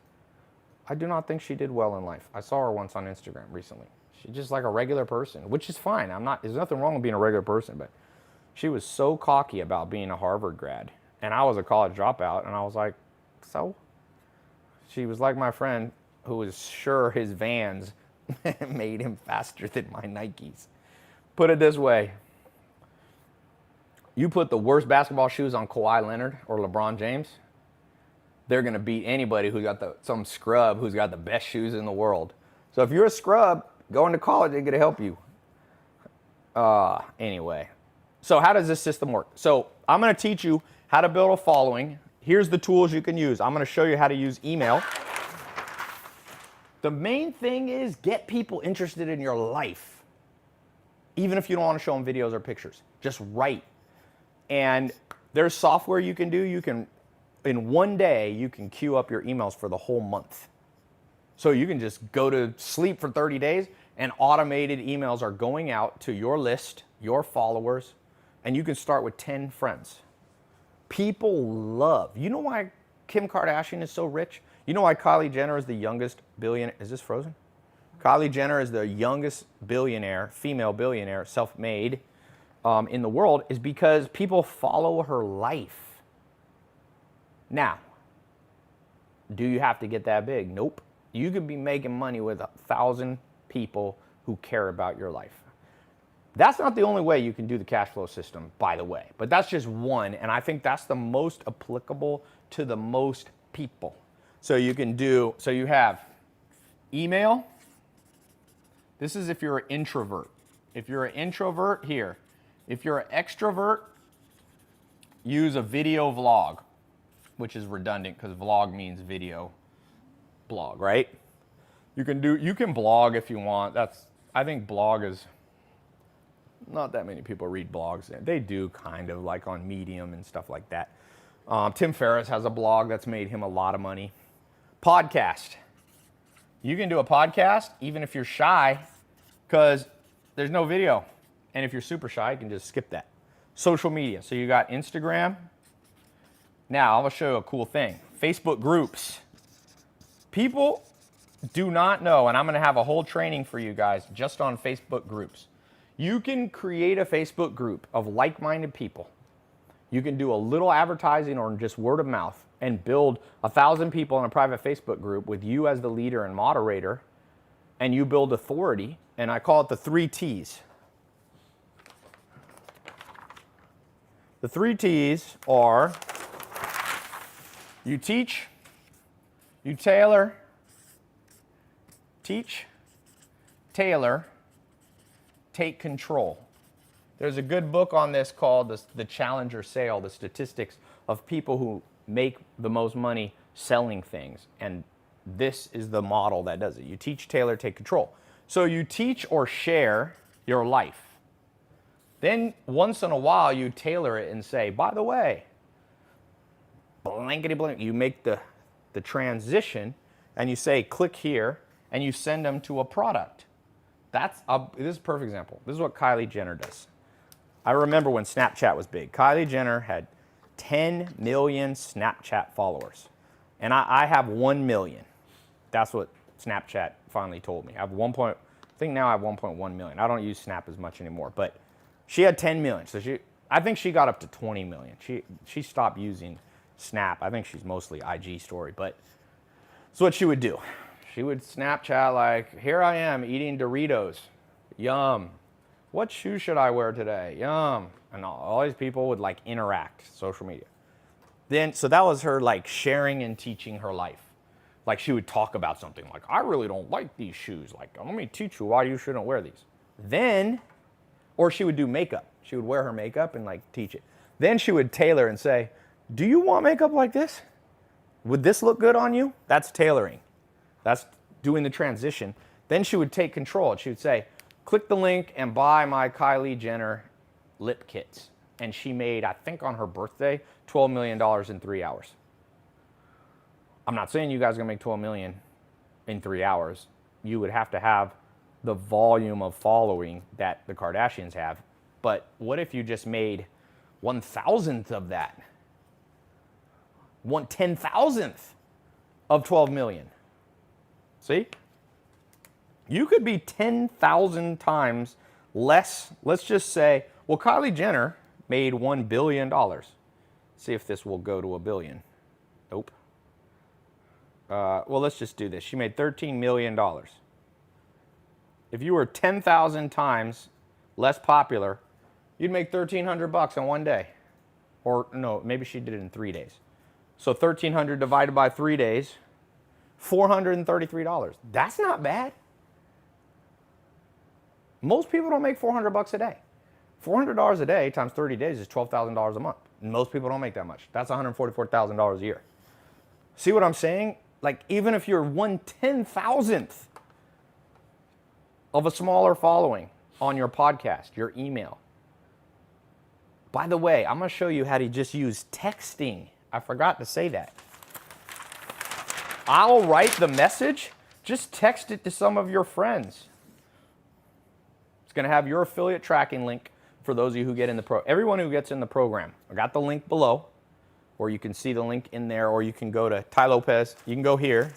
I do not think she did well in life. I saw her once on Instagram recently. She's just like a regular person, which is fine. There's nothing wrong with being a regular person, but she was so cocky about being a Harvard grad. And I was a college dropout, and I was like, so? She was like my friend who was sure his Vans made him faster than my Nikes. Put it this way. You put the worst basketball shoes on Kawhi Leonard or LeBron James, they're going to beat anybody who got some scrub who's got the best shoes in the world. So if you're a scrub, going to college ain't going to help you. Anyway, so how does this system work? So I'm going to teach you how to build a following. Here's the tools you can use. I'm going to show you how to use email. The main thing is get people interested in your life. Even if you don't want to show them videos or pictures, just write. And there's software you can do. In one day, you can queue up your emails for the whole month. So you can just go to sleep for 30 days and automated emails are going out to your list, your followers, and you can start with 10 friends. People love. You know why Kim Kardashian is so rich? You know why Kylie Jenner is the youngest billionaire? Is this frozen? Kylie Jenner is the youngest billionaire, female billionaire, self-made in the world is because people follow her life. Now, do you have to get that big? Nope. You could be making money with 1,000 people who care about your life. That's not the only way you can do the cash flow system, by the way, but that's just one, and I think that's the most applicable to the most people. So you have email. This is if you're an introvert. If you're an introvert, here. If you're an extrovert, use a video vlog, which is redundant because vlog means video blog, right? You can blog if you want. I think blog is, not that many people read blogs. They do kind of like on Medium and stuff like that. Tim Ferriss has a blog that's made him a lot of money. Podcast. You can do a podcast even if you're shy because there's no video. And if you're super shy, you can just skip that. Social media. So you got Instagram. Now, I'm going to show you a cool thing. Facebook groups. People do not know, and I'm going to have a whole training for you guys just on Facebook groups. You can create a Facebook group of like-minded people. You can do a little advertising or just word of mouth and build 1,000 people in a private Facebook group with you as the leader and moderator, and you build authority, and I call it the 3 T's. The 3 T's are you teach, you tailor, teach, tailor, take control. There's a good book on this called The Challenger Sale, the statistics of people who make the most money selling things. And this is the model that does it. You teach, tailor, take control. So you teach or share your life. Then once in a while you tailor it and say, by the way, blankety blank, you make the transition and you say, click here, and you send them to a product. This is a perfect example. This is what Kylie Jenner does. I remember when Snapchat was big. Kylie Jenner had 10 million Snapchat followers. And I have 1 million. That's what Snapchat finally told me. I think now I have 1.1 million. I don't use Snap as much anymore, but she had 10 million. So I think she got up to 20 million. She stopped using Snap. I think she's mostly IG story, but that's what she would do. She would Snapchat like, here I am eating Doritos. Yum. What shoes should I wear today? Yum. And all these people would like interact, social media. So that was her like sharing and teaching her life. Like she would talk about something like, I really don't like these shoes. Like, let me teach you why you shouldn't wear these. Or she would do makeup. She would wear her makeup and like teach it. Then she would tailor and say, do you want makeup like this? Would this look good on you? That's tailoring. That's doing the transition. Then she would take control. She would say, click the link and buy my Kylie Jenner lip kits. And she made, I think on her birthday, $12 million in 3 hours. I'm not saying you guys are gonna make $12 million in 3 hours. You would have to have the volume of following that the Kardashians have. But what if you just made 1,000th of that? 1/10,000th of 12 million. See? You could be 10,000 times less. Let's just say, well, Kylie Jenner made $1 billion. See if this will go to $1 billion. Nope. Well, let's just do this. She made $13 million. If you were 10,000 times less popular, you'd make $1,300 in one day. Or no, maybe she did it in 3 days. So 1,300 divided by 3 days, $433. That's not bad. Most people don't make $400 a day. $400 a day times 30 days is $12,000 a month. And most people don't make that much. That's $144,000 a year. See what I'm saying? Like even if you're 1/10,000th of a smaller following on your podcast, your email. By the way, I'm going to show you how to just use texting. I forgot to say that. I'll write the message, just text it to some of your friends. It's going to have your affiliate tracking link for those of you who get in the everyone who gets in the program. I got the link below, or you can see the link in there, or you can go to Tai Lopez. You can go here.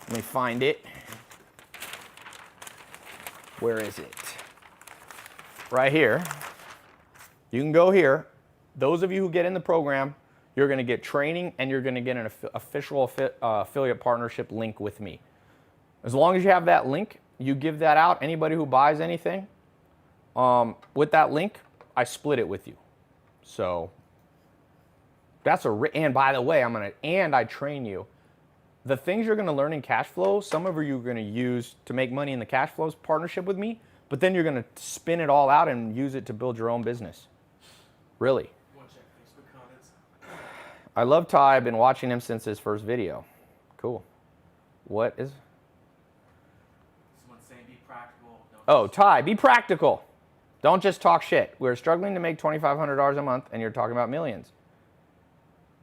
Let me find it. Where is it? Right here. You can go here. Those of you who get in the program, you're going to get training and you're going to get an official affiliate partnership link with me. As long as you have that link, you give that out. Anybody who buys anything with that link, I split it with you. So that's and by the way, I train you. The things you're going to learn in Cashfloww, some of you are going to use to make money in the Cashfloww partnership with me, but then you're going to spin it all out and use it to build your own business. Really. You want to check Facebook comments? I love Ty. I've been watching him since his first video. Cool. What is? Someone's saying be practical. Oh, Ty, be practical. Don't just talk shit. We're struggling to make $2,500 a month, and you're talking about millions.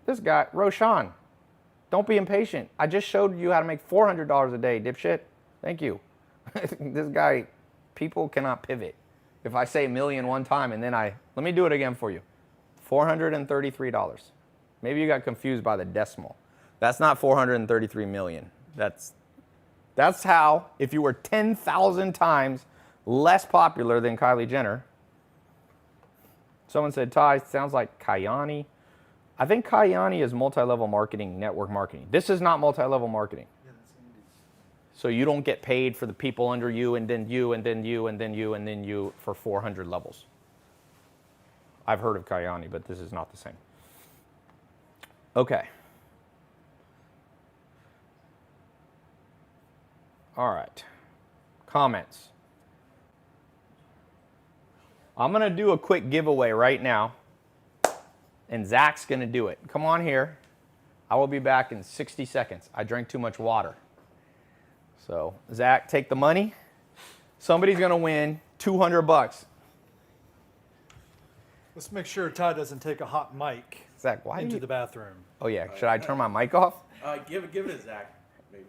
This guy, Roshan, don't be impatient. I just showed you how to make $400 a day, dipshit. Thank you. This guy, people cannot pivot. If I say million one time and then let me do it again for you. $433. Maybe you got confused by the decimal. That's not 433 million. That's how, if you were 10,000 times less popular than Kylie Jenner. Someone said, Ty, sounds like Kayani. I think Kayani is multi-level marketing, network marketing. This is not multi-level marketing. Yeah, that's Andy's. So you don't get paid for the people under you, and then you, and then you, and then you, and then you for 400 levels. I've heard of Kayani, but this is not the same. Okay. All right. Comments. I'm going to do a quick giveaway right now, and Zach's going to do it. Come on here. I will be back in 60 seconds. I drank too much water. So, Zach, take the money. Somebody's going to win $200. Let's make sure Ty doesn't take a hot mic Zach, why into you... the bathroom. Oh, yeah. Should I turn my mic off? Give it to Zach, maybe.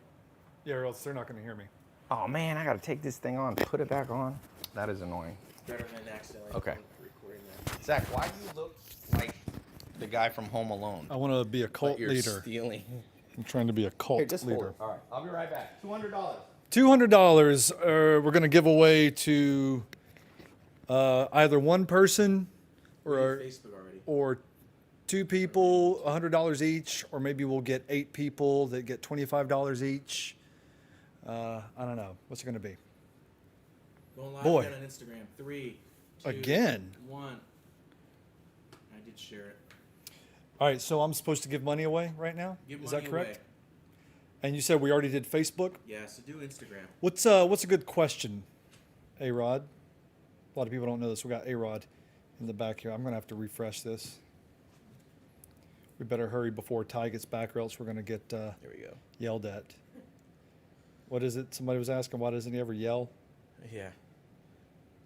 Yeah, or else they're not going to hear me. Oh man, I gotta take this thing on, put it back on. That is annoying. Better than accidentally Okay. recording that. Zach, why do you look like the guy from Home Alone? I want to be a cult You're leader. stealing. I'm trying to be a cult Here, just hold leader. it. All right, I'll be right back. $200. $200 we're going to give away to either one person or Facebook already. or two people, $100 each, or maybe we'll get 8 people that get $25 each. I don't know. What's it going to be? Going live Boy. again on Instagram. 3, 2, Again? 1. I did share it. All right, so I'm supposed to give money away right now? Give Is money that correct? away. And you said we already did Facebook? Yeah, so do Instagram. What's a good question, A-Rod? A lot of people don't know this. We got A-Rod in the back here. I'm going to have to refresh this. We better hurry before Ty gets back, or else we're going to get There we go. yelled at. What is it? Somebody was asking, why doesn't he ever yell? Yeah.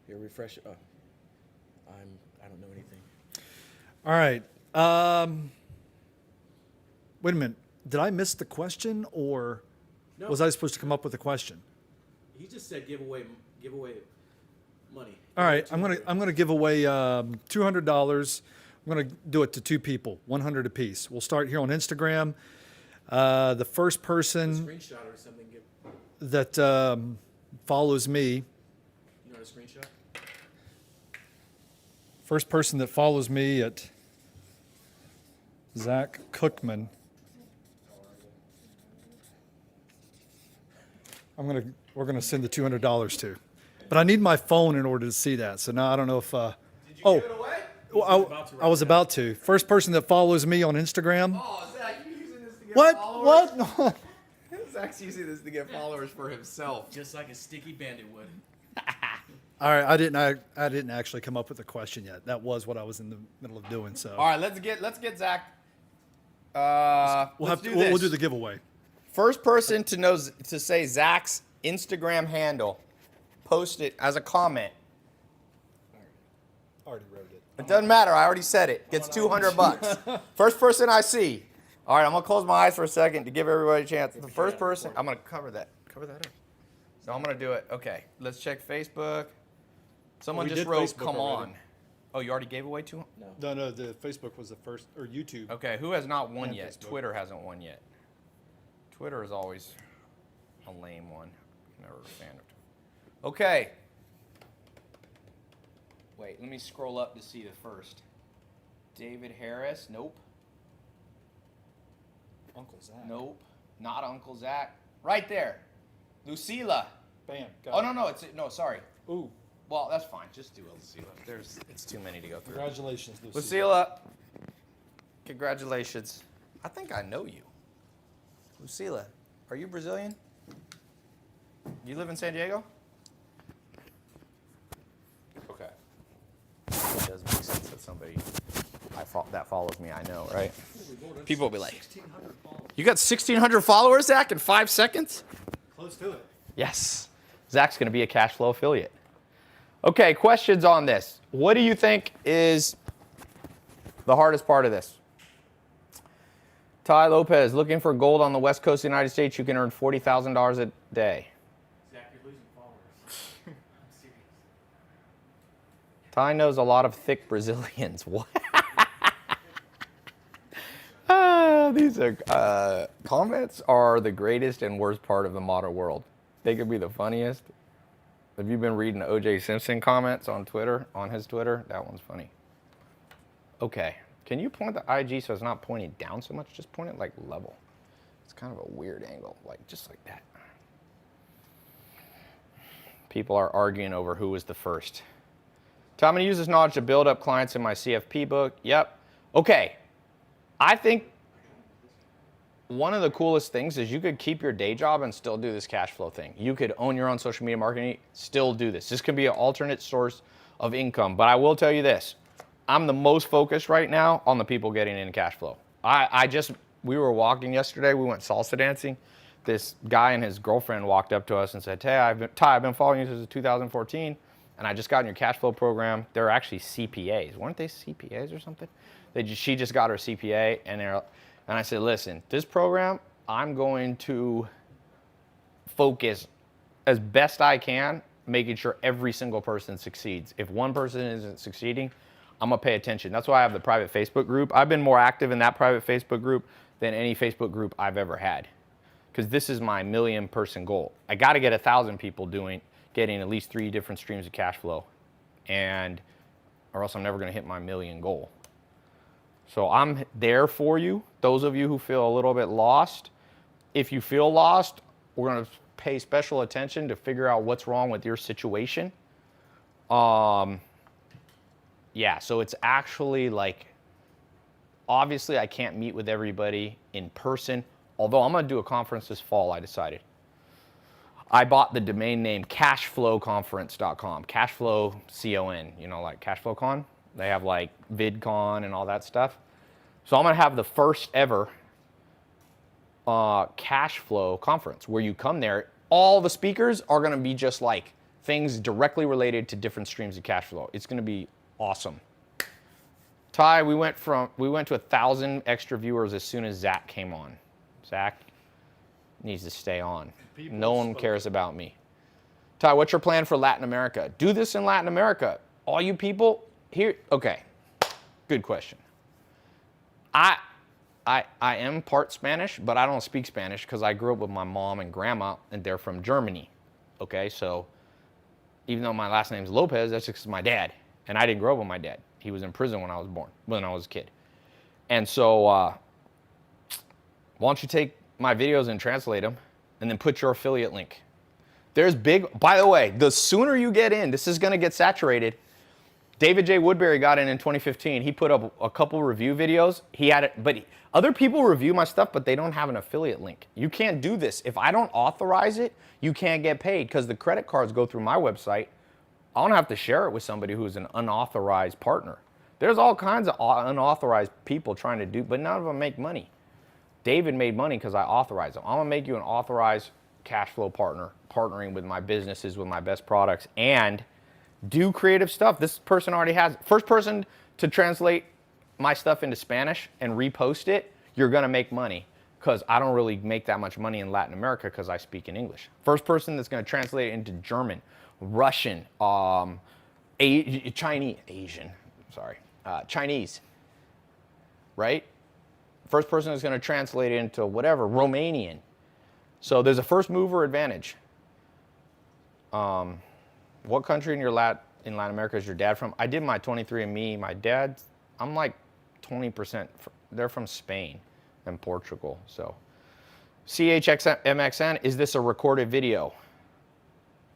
Here, refresh it. Oh. I don't know anything. All right. Wait a minute. Did I miss the question, or No. was I supposed to come up with a question? He just said give away money. All right, I'm gonna give away $200. I'm gonna do it to 2 people, 100 apiece. We'll start here on Instagram. The first person Screenshot or something. that follows me, You know what a screenshot? first person that follows me at Zach Cookman. We're gonna send the $200 to, but I need my phone in order to see that. So now I don't know if. Did you give it away? Well, I was about to. First person that follows me on Instagram. Oh, Zach, you're using this to get What? followers? What? Zach's using this to get followers for himself. Just like a sticky bandit would. All right, I didn't actually come up with a question yet. That was what I was in the middle of doing. So All right, let's get Zach. we'll do the giveaway. First person to say Zach's Instagram handle, post it as a comment. Already wrote it. It doesn't matter. I already said it. Gets $200. First person I see. All right, I'm gonna close my eyes for a second to give everybody a chance. The first person. I'm gonna cover that. Cover that up. So I'm gonna do it. Okay, let's check Facebook. Someone We just did wrote, Facebook "Come already. on." Oh, you already gave away 200? No, the Facebook was the first, or YouTube. Okay, who has not won And yet? Facebook. Twitter hasn't won yet. Twitter is always a lame one. Never a fan of Twitter. Okay. Wait, let me scroll up to see the first. David Harris. Nope. Uncle Zach. Nope. Not Uncle Zach. Right there. Lucila. Bam. Oh, no, sorry. Ooh, Well, that's fine. Just do a Lucila. It's too many to go through. congratulations, Lucy. Lucila. Congratulations. I think I know you. Lucila, are you Brazilian? You live in San Diego? Okay. It does make sense that somebody that follows me, I know, right? People will be like, you got 1,600 followers, Zach, in 5 seconds? Close to it. Yes. Zach's going to be a Cashfloww affiliate. Okay, questions on this. What do you think is the hardest part of this? Tai Lopez, looking for gold on the west coast of the United States, you can earn $40,000 a day. Zach, you're losing followers. I'm serious. Tai knows a lot of thick Brazilians. What? These are, comments are the greatest and worst part of the modern world. They could be the funniest. Have you been reading O.J. Simpson comments on Twitter, on his Twitter? That one's funny. Okay. Can you point the IG so it's not pointing down so much? Just point it like level. It's kind of a weird angle, like just like that. People are arguing over who was the first. So I'm going to use this knowledge to build up clients in my CFP book. Yep. Okay. I think one of the coolest things is you could keep your day job and still do this cash flow thing. You could own your own social media marketing, still do this. This could be an alternate source of income. But I will tell you this. I'm the most focused right now on the people getting in cash flow. We were walking yesterday. We went salsa dancing. This guy and his girlfriend walked up to us and said, Ty, I've been following you since 2014, and I just got in your cash flow program. They're actually CPAs. Weren't they CPAs or something? She just got her CPA, and I said, listen, this program, I'm going to focus as best I can, making sure every single person succeeds. If one person isn't succeeding, I'm gonna pay attention. That's why I have the private Facebook group. I've been more active in that private Facebook group than any Facebook group I've ever had, because this is my 1 million person goal. I got to get 1,000 people getting at least 3 different streams of cash flow, or else I'm never gonna hit my 1 million goal. So I'm there for you. Those of you who feel a little bit lost, if you feel lost, we're gonna pay special attention to figure out what's wrong with your situation. Yeah, so it's actually like, obviously I can't meet with everybody in person, although I'm gonna do a conference this fall, I decided. I bought the domain name cashflowconference.com, Cashflow, C-O-N, you know, like CashflowCon. They have like VidCon and all that stuff. So I'm gonna have the first ever Cashflow conference where you come there. All the speakers are gonna be just like things directly related to different streams of cash flow. It's gonna be awesome. Ty, we went to 1,000 extra viewers as soon as Zach came on. Zach needs to stay on. No one cares about me. Ty, what's your plan for Latin America? Do this in Latin America. All you people here, okay, good question. I am part Spanish, but I don't speak Spanish because I grew up with my mom and grandma, and they're from Germany. Okay, so even though my last name's Lopez, that's just my dad. And I didn't grow up with my dad. He was in prison when I was a kid. And so why don't you take my videos and translate them and then put your affiliate link. By the way, the sooner you get in, this is gonna get saturated. David J. Woodbury got in 2015. He put up a couple review videos. He had it, but other people review my stuff, but they don't have an affiliate link. You can't do this. If I don't authorize it, you can't get paid because the credit cards go through my website. I don't have to share it with somebody who's an unauthorized partner. There's all kinds of unauthorized people trying to do, but none of them make money. David made money because I authorized them. I'm gonna make you an authorized cash flow partner, partnering with my businesses, with my best products, and do creative stuff. This person already has. First person to translate my stuff into Spanish and repost it, you're gonna make money, because I don't really make that much money in Latin America because I speak in English. First person that's gonna translate it into German, Russian, Chinese, right? First person is gonna translate it into whatever, Romanian. So there's a first mover advantage. What country in Latin America is your dad from? I did my 23andMe. My dad, I'm like 20%. They're from Spain and Portugal. So, CHXMXN, is this a recorded video?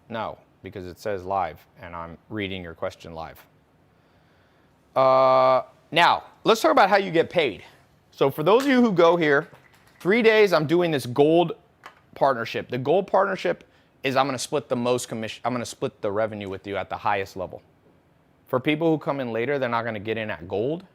No, because it says live, and I'm reading your question live. Now, let's talk about how you get paid. So for those of you who go here, 3 days I'm doing this gold partnership. The gold partnership is I'm going to split the most commission. I'm going to split the revenue with you at the highest level. For people who come in later, they're not going to get in at gold.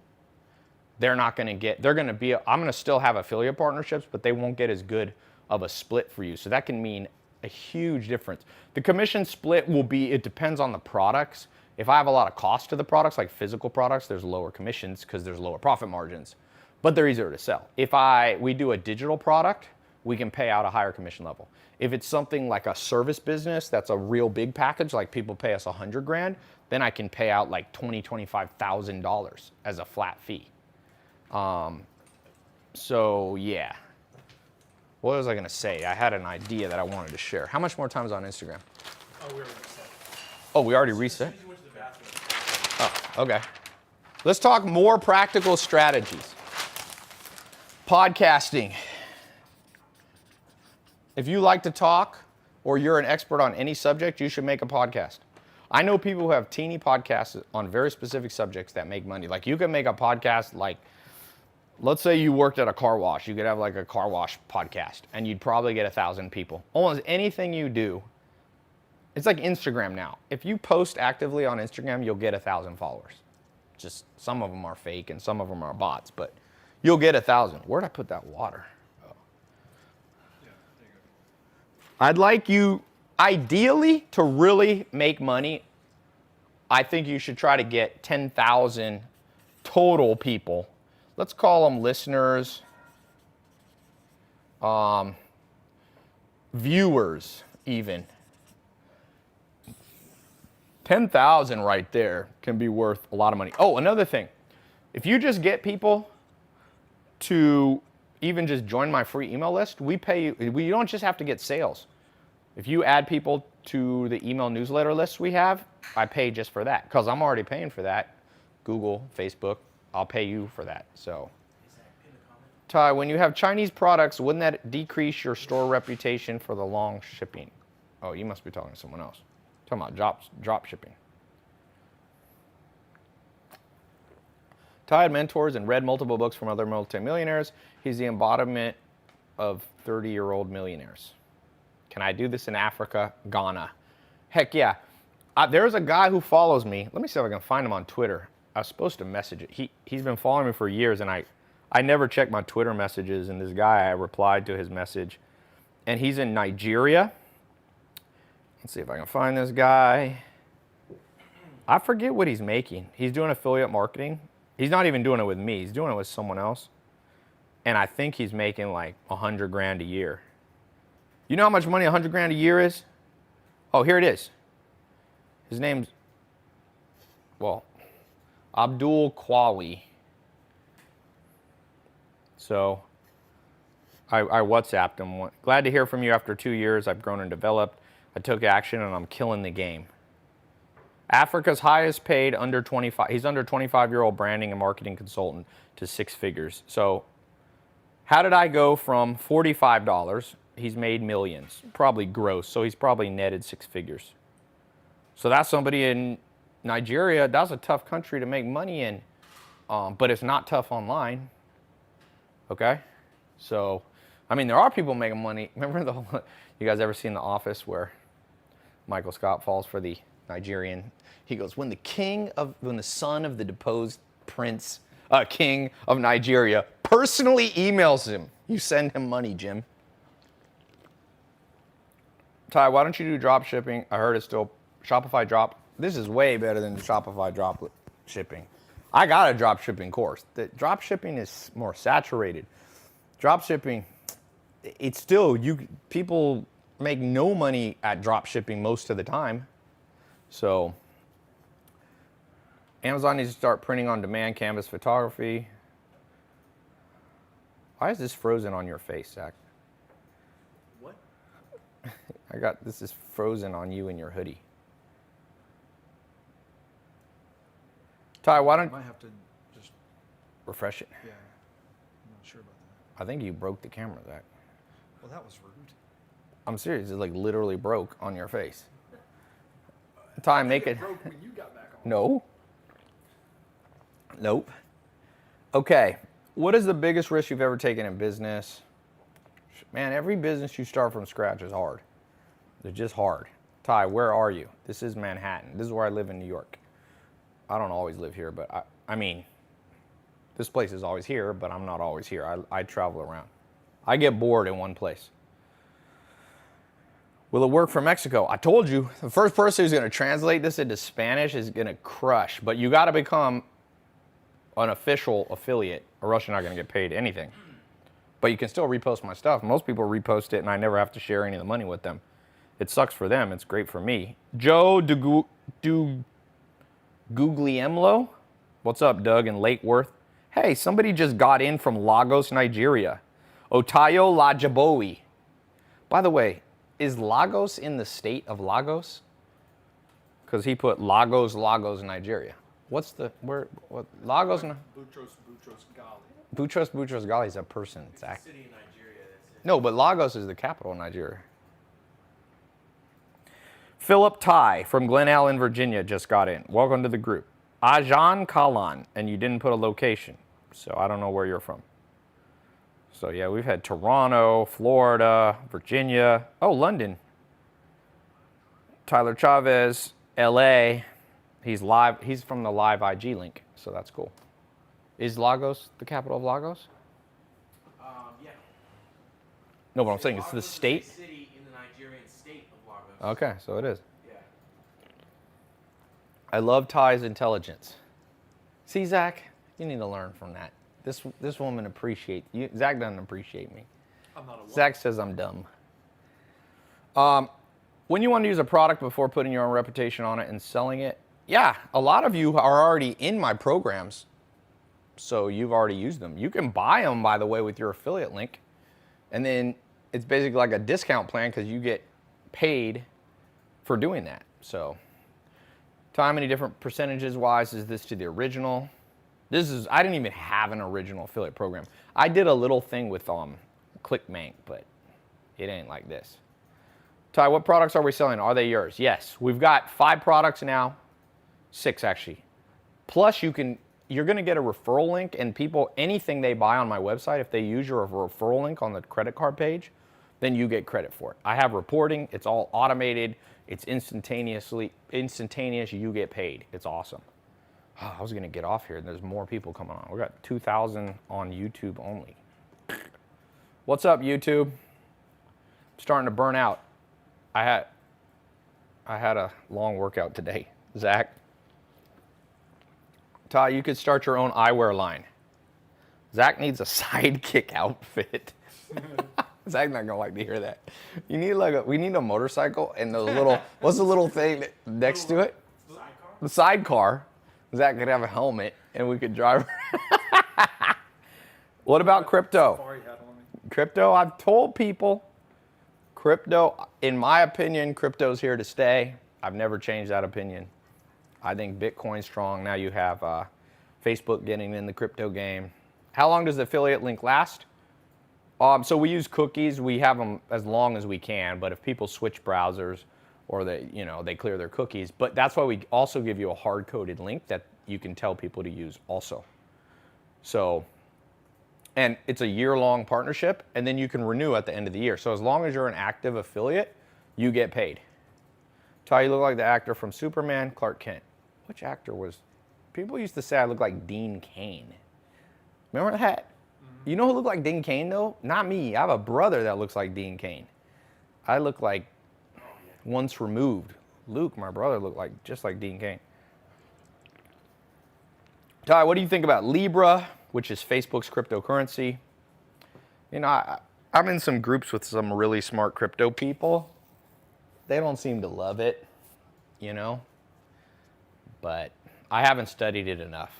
I'm going to still have affiliate partnerships, but they won't get as good of a split for you. So that can mean a huge difference. The commission split will be, it depends on the products. If I have a lot of cost to the products, like physical products, there's lower commissions because there's lower profit margins, but they're easier to sell. If we do a digital product, we can pay out a higher commission level. If it's something like a service business, that's a real big package, like people pay us $100,000, then I can pay out like $25,000 as a flat fee. So yeah. What was I gonna say? I had an idea that I wanted to share. How much more time is on Instagram? Oh, we already reset. Oh, we already reset? As soon as you went to the bathroom. Oh, okay. Let's talk more practical strategies. Podcasting. If you like to talk or you're an expert on any subject, you should make a podcast. I know people who have teeny podcasts on very specific subjects that make money. Like you can make a podcast like, let's say you worked at a car wash. You could have like a car wash podcast and you'd probably get 1,000 people. Almost anything you do, it's like Instagram now. If you post actively on Instagram, you'll get 1,000 followers. Just some of them are fake and some of them are bots, but you'll get 1,000. Where'd I put that water? I'd like you, ideally, to really make money. I think you should try to get 10,000 total people. Let's call them listeners, viewers even. 10,000 right there can be worth a lot of money. Oh, another thing. If you just get people to even just join my free email list, we pay you. You don't just have to get sales. If you add people to the email newsletter list we have, I pay just for that because I'm already paying for that. Google, Facebook, I'll pay you for that. So, Ty, when you have Chinese products, wouldn't that decrease your store reputation for the long shipping? Oh, you must be talking to someone else. Talking about drop shipping. Ty had mentors and read multiple books from other multimillionaires. He's the embodiment of 30-year-old millionaires. Can I do this in Africa? Ghana. Heck yeah. There's a guy who follows me. Let me see if I can find him on Twitter. I was supposed to message it. He's been following me for years, and I never check my Twitter messages, and this guy, I replied to his message. And he's in Nigeria. Let's see if I can find this guy. I forget what he's making. He's doing affiliate marketing. He's not even doing it with me. He's doing it with someone else. And I think he's making like 100 grand a year. You know how much money 100 grand a year is? Oh, here it is. His name's, well, Abdul Kwawi. So I WhatsApped him. Glad to hear from you after 2 years. I've grown and developed. I took action and I'm killing the game. Africa's highest paid under 25. He's under 25-year-old branding and marketing consultant to 6 figures. So how did I go from $45? He's made millions, probably gross. So he's probably netted 6 figures. So that's somebody in Nigeria. That's a tough country to make money in, but it's not tough online. Okay? So, I mean, there are people making money. Remember you guys ever seen The Office where Michael Scott falls for the Nigerian? He goes, when the son of the deposed king of Nigeria personally emails him, you send him money, Jim. Ty, why don't you do drop shipping? I heard it's still Shopify drop. This is way better than Shopify drop shipping. I got a drop shipping course. The drop shipping is more saturated. Drop shipping, it's still, people make no money at drop shipping most of the time. So Amazon needs to start printing on demand canvas photography. Why is this frozen on your face, Zach? What? This is frozen on you and your hoodie. Ty, why don't I might have to just, refresh it? yeah, I'm not sure about that. I think you broke the camera, Zach. Well, that was rude. I'm serious. It like literally broke on your face. Ty, make it. Broke when you got back on. No. Nope. Okay. What is the biggest risk you've ever taken in business? Man, every business you start from scratch is hard. They're just hard. Ty, where are you? This is Manhattan. This is where I live in New York. I don't always live here, but I mean, this place is always here, but I'm not always here. I travel around. I get bored in one place. Will it work for Mexico? I told you, the first person who's going to translate this into Spanish is going to crush, but you got to become an official affiliate or else you're not going to get paid anything. But you can still repost my stuff. Most people repost it and I never have to share any of the money with them. It sucks for them. It's great for me. Joe Guglielmo? What's up, Doug in Lake Worth? Hey, somebody just got in from Lagos, Nigeria. Otayo Lajabowi. By the way, is Lagos in the state of Lagos? Because he put Lagos, Nigeria. What's the, what, Lagos? Boutros Ghali. Boutros Ghali is a person, Zach. City in Nigeria, that's it. No, but Lagos is the capital of Nigeria. Philip Ty from Glen Allen, Virginia just got in. Welcome to the group. Ajan Kalan, and you didn't put a location, so I don't know where you're from. So yeah, we've had Toronto, Florida, Virginia. Oh, London. Tyler Chavez, LA. He's live. He's from the live IG link, so that's cool. Is Lagos the capital of Lagos? Yeah. No, but I'm saying it's the Lagos is a state. city in the Nigerian state of Lagos. Okay, so it is. Yeah. I love Ty's intelligence. See, Zach, you need to learn from that. This woman appreciates you. Zach doesn't appreciate me. I'm not a woman. Zach says I'm dumb. when you want to use a product before putting your own reputation on it and selling it, yeah, a lot of you are already in my programs, so you've already used them. You can buy them, by the way, with your affiliate link, and then it's basically like a discount plan because you get paid for doing that. So, how many different percentages wise is this to the original? I didn't even have an original affiliate program. I did a little thing with ClickBank, but it ain't like this. Ty, what products are we selling? Are they yours? Yes. We've got 5 products now. 6 actually. Plus you're going to get a referral link, and people, anything they buy on my website, if they use your referral link on the credit card page, then you get credit for it. I have reporting. It's all automated. It's instantaneous. You get paid. It's awesome. Oh, I was going to get off here, and there's more people coming on. We got 2,000 on YouTube only. What's up, YouTube? I'm starting to burn out. I had a long workout today. Zach. Ty, you could start your own eyewear line. Zach needs a sidekick outfit. Zach's not gonna like to hear that. You need we need a motorcycle and those little, what's the little thing next to it? The sidecar. Zach could have a helmet and we could drive. What about crypto? Crypto, I've told people, crypto, in my opinion, crypto's here to stay. I've never changed that opinion. I think Bitcoin's strong. Now you have Facebook getting in the crypto game. How long does the affiliate link last? So we use cookies. We have them as long as we can, but if people switch browsers or they clear their cookies, but that's why we also give you a hard-coded link that you can tell people to use also. So, and it's a year-long partnership, and then you can renew at the end of the year. So as long as you're an active affiliate, you get paid. Ty, you look like the actor from Superman, Clark Kent. Which actor was? People used to say I look like Dean Cain. Remember that? Mm-hmm. You know who looked like Dean Cain, though? Not me. I have a brother that looks like Dean Cain. I look like once removed. Luke, my brother, looked like just like Dean Cain. Ty, what do you think about Libra, which is Facebook's cryptocurrency? You know, I'm in some groups with some really smart crypto people. They don't seem to love it, you know, but I haven't studied it enough.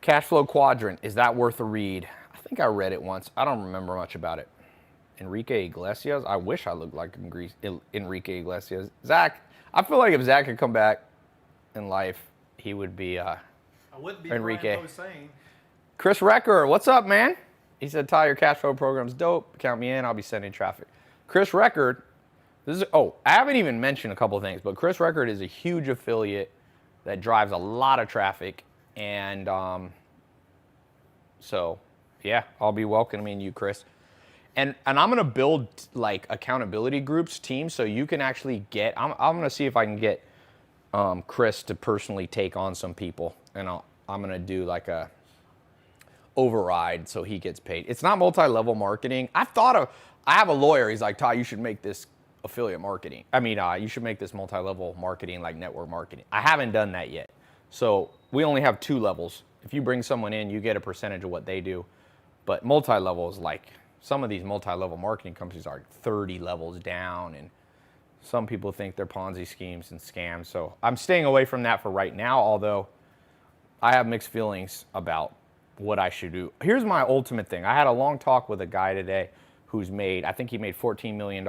Cashfloww quadrant, is that worth a read? I think I read it once. I don't remember much about it. Enrique Iglesias, I wish I looked like Enrique Iglesias. Zach, I feel like if Zach could come back in life, he would be I wouldn't be Enrique. I was saying. Chris Recker, what's up, man? He said, Ty, your Cashfloww program's dope. Count me in. I'll be sending traffic. Chris Record, I haven't even mentioned a couple of things, but Chris Record is a huge affiliate that drives a lot of traffic. And so, yeah, I'll be welcoming you, Chris. And I'm going to build like accountability groups, teams, so you can actually get, I'm going to see if I can get Chris to personally take on some people. And I'm going to do like a override so he gets paid. It's not multi-level marketing. I have a lawyer. He's like, Ty, you should make this affiliate marketing. You should make this multi-level marketing like network marketing. I haven't done that yet. So we only have 2 levels. If you bring someone in, you get a percentage of what they do. But multi-level is like, some of these multi-level marketing companies are 30 levels down, and some people think they're Ponzi schemes and scams. So I'm staying away from that for right now, although I have mixed feelings about what I should do. Here's my ultimate thing. I had a long talk with a guy today who's I think he made $14 million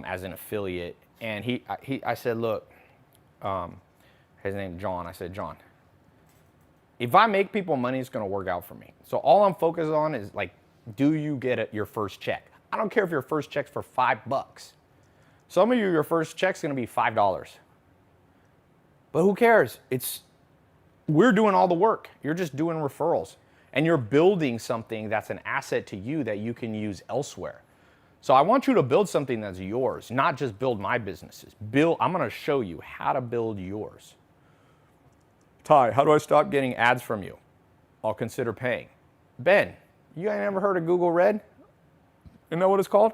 as an affiliate. And I said, look, his name's John. I said, John, if I make people money, it's going to work out for me. So all I'm focused on is like, do you get your first check? I don't care if your first check's for $5. Some of you, your first check's going to be $5. But who cares? We're doing all the work. You're just doing referrals. And you're building something that's an asset to you that you can use elsewhere. So I want you to build something that's yours, not just build my businesses. I'm going to show you how to build yours. Ty, how do I stop getting ads from you? I'll consider paying. Ben, you ain't never heard of Google Red? Isn't that what it's called?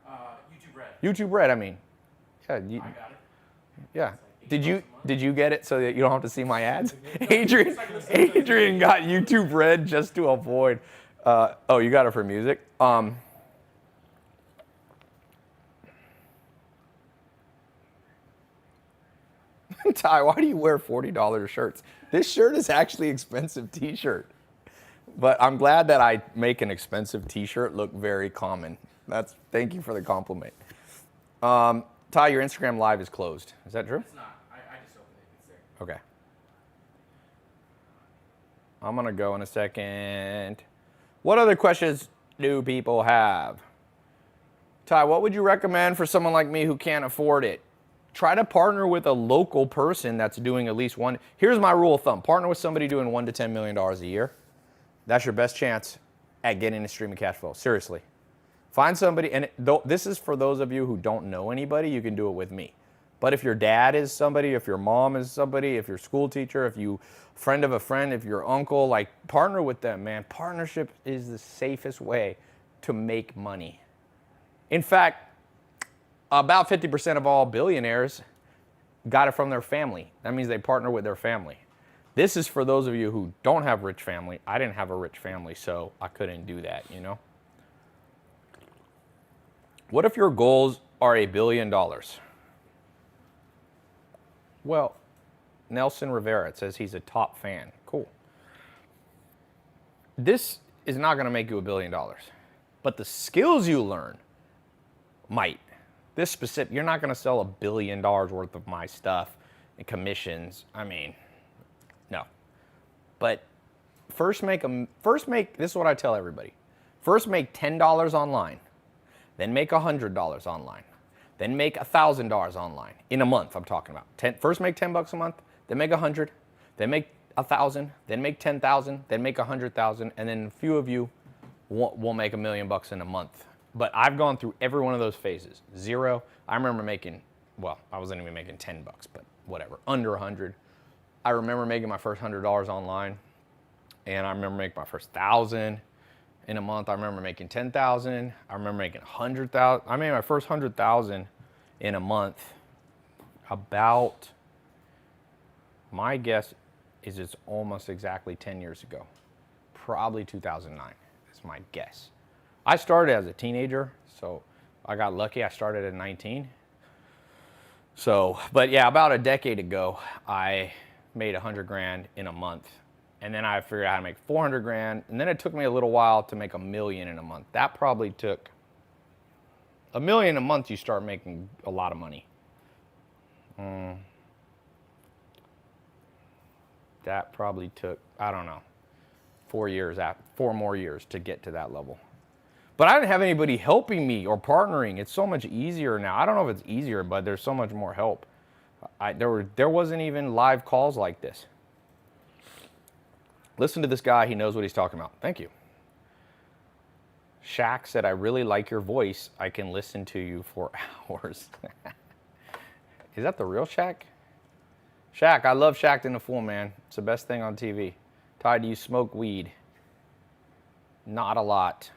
YouTube Red. YouTube Red, Yeah, I got it. Yeah. Did you get it so that you don't have to see my ads? Adrian got YouTube Red just to avoid. You got it for music. Ty, why do you wear $40 shirts? This shirt is actually an expensive t-shirt. But I'm glad that I make an expensive t-shirt look very common. Thank you for the compliment. Ty, your Instagram live is closed. Is that true? It's not. I just opened it. It's there. Okay. I'm going to go in a second. What other questions do people have? Ty, what would you recommend for someone like me who can't afford it? Try to partner with a local person that's doing at least one. Here's my rule of thumb. Partner with somebody doing $1 to $10 million a year. That's your best chance at getting a stream of cash flow. Seriously. Find somebody, and this is for those of you who don't know anybody, you can do it with me. But if your dad is somebody, if your mom is somebody, if your school teacher, if you friend of a friend, if your uncle, like partner with them, man. Partnership is the safest way to make money. In fact, about 50% of all billionaires got it from their family. That means they partner with their family. This is for those of you who don't have rich family. I didn't have a rich family, so I couldn't do that, you know? What if your goals are $1 billion? Well, Nelson Rivera says he's a top fan. Cool. This is not going to make you $1 billion, but the skills you learn might. This specific, you're not going to sell $1 billion worth of my stuff and commissions. I mean, no. But first make, this is what I tell everybody. First make $10 online, then make $100 online, then make $1,000 online in a month. I'm talking about. First make $10 a month, then make 100, then make 1,000, then make 10,000, then make 100,000, and then a few of you will make $1 million in a month. But I've gone through every one of those phases. 0, I remember making, well, I wasn't even making $10, but whatever, under 100. I remember making my first $100 online, and I remember making my first 1,000 in a month. I remember making 10,000. I remember making 100,000. I made my first 100,000 in a month. About, my guess is it's almost exactly 10 years ago. Probably 2009 is my guess. I started as a teenager, so I got lucky. I started at 19. So, but yeah, about a decade ago, I made 100 grand in a month. And then I figured out how to make 400 grand. And then it took me a little while to make $1 million in a month. That probably took $1 million a month. You start making a lot of money. That probably took, I don't know, 4 more years to get to that level. But I didn't have anybody helping me or partnering. It's so much easier now. I don't know if it's easier, but there's so much more help. There wasn't even live calls like this. Listen to this guy. He knows what he's talking about. Thank you. Shaq said, I really like your voice. I can listen to you for hours. Is that the real Shaq? Shaq, I love Shaq in the Fool, man. It's the best thing on TV. Ty, do you smoke weed? Not a lot.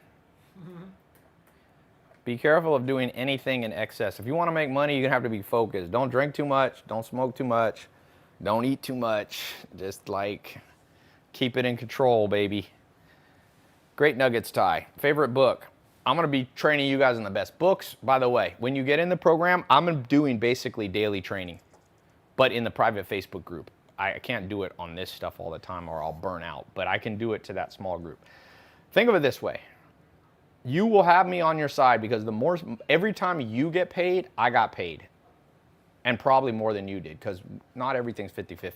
Be careful of doing anything in excess. If you want to make money, you're going to have to be focused. Don't drink too much. Don't smoke too much. Don't eat too much. Just like keep it in control, baby. Great nuggets, Ty. Favorite book? I'm going to be training you guys in the best books. By the way, when you get in the program, I'm doing basically daily training, but in the private Facebook group. I can't do it on this stuff all the time or I'll burn out, but I can do it to that small group. Think of it this way. You will have me on your side because every time you get paid, I got paid. And probably more than you did because not everything's 50-50.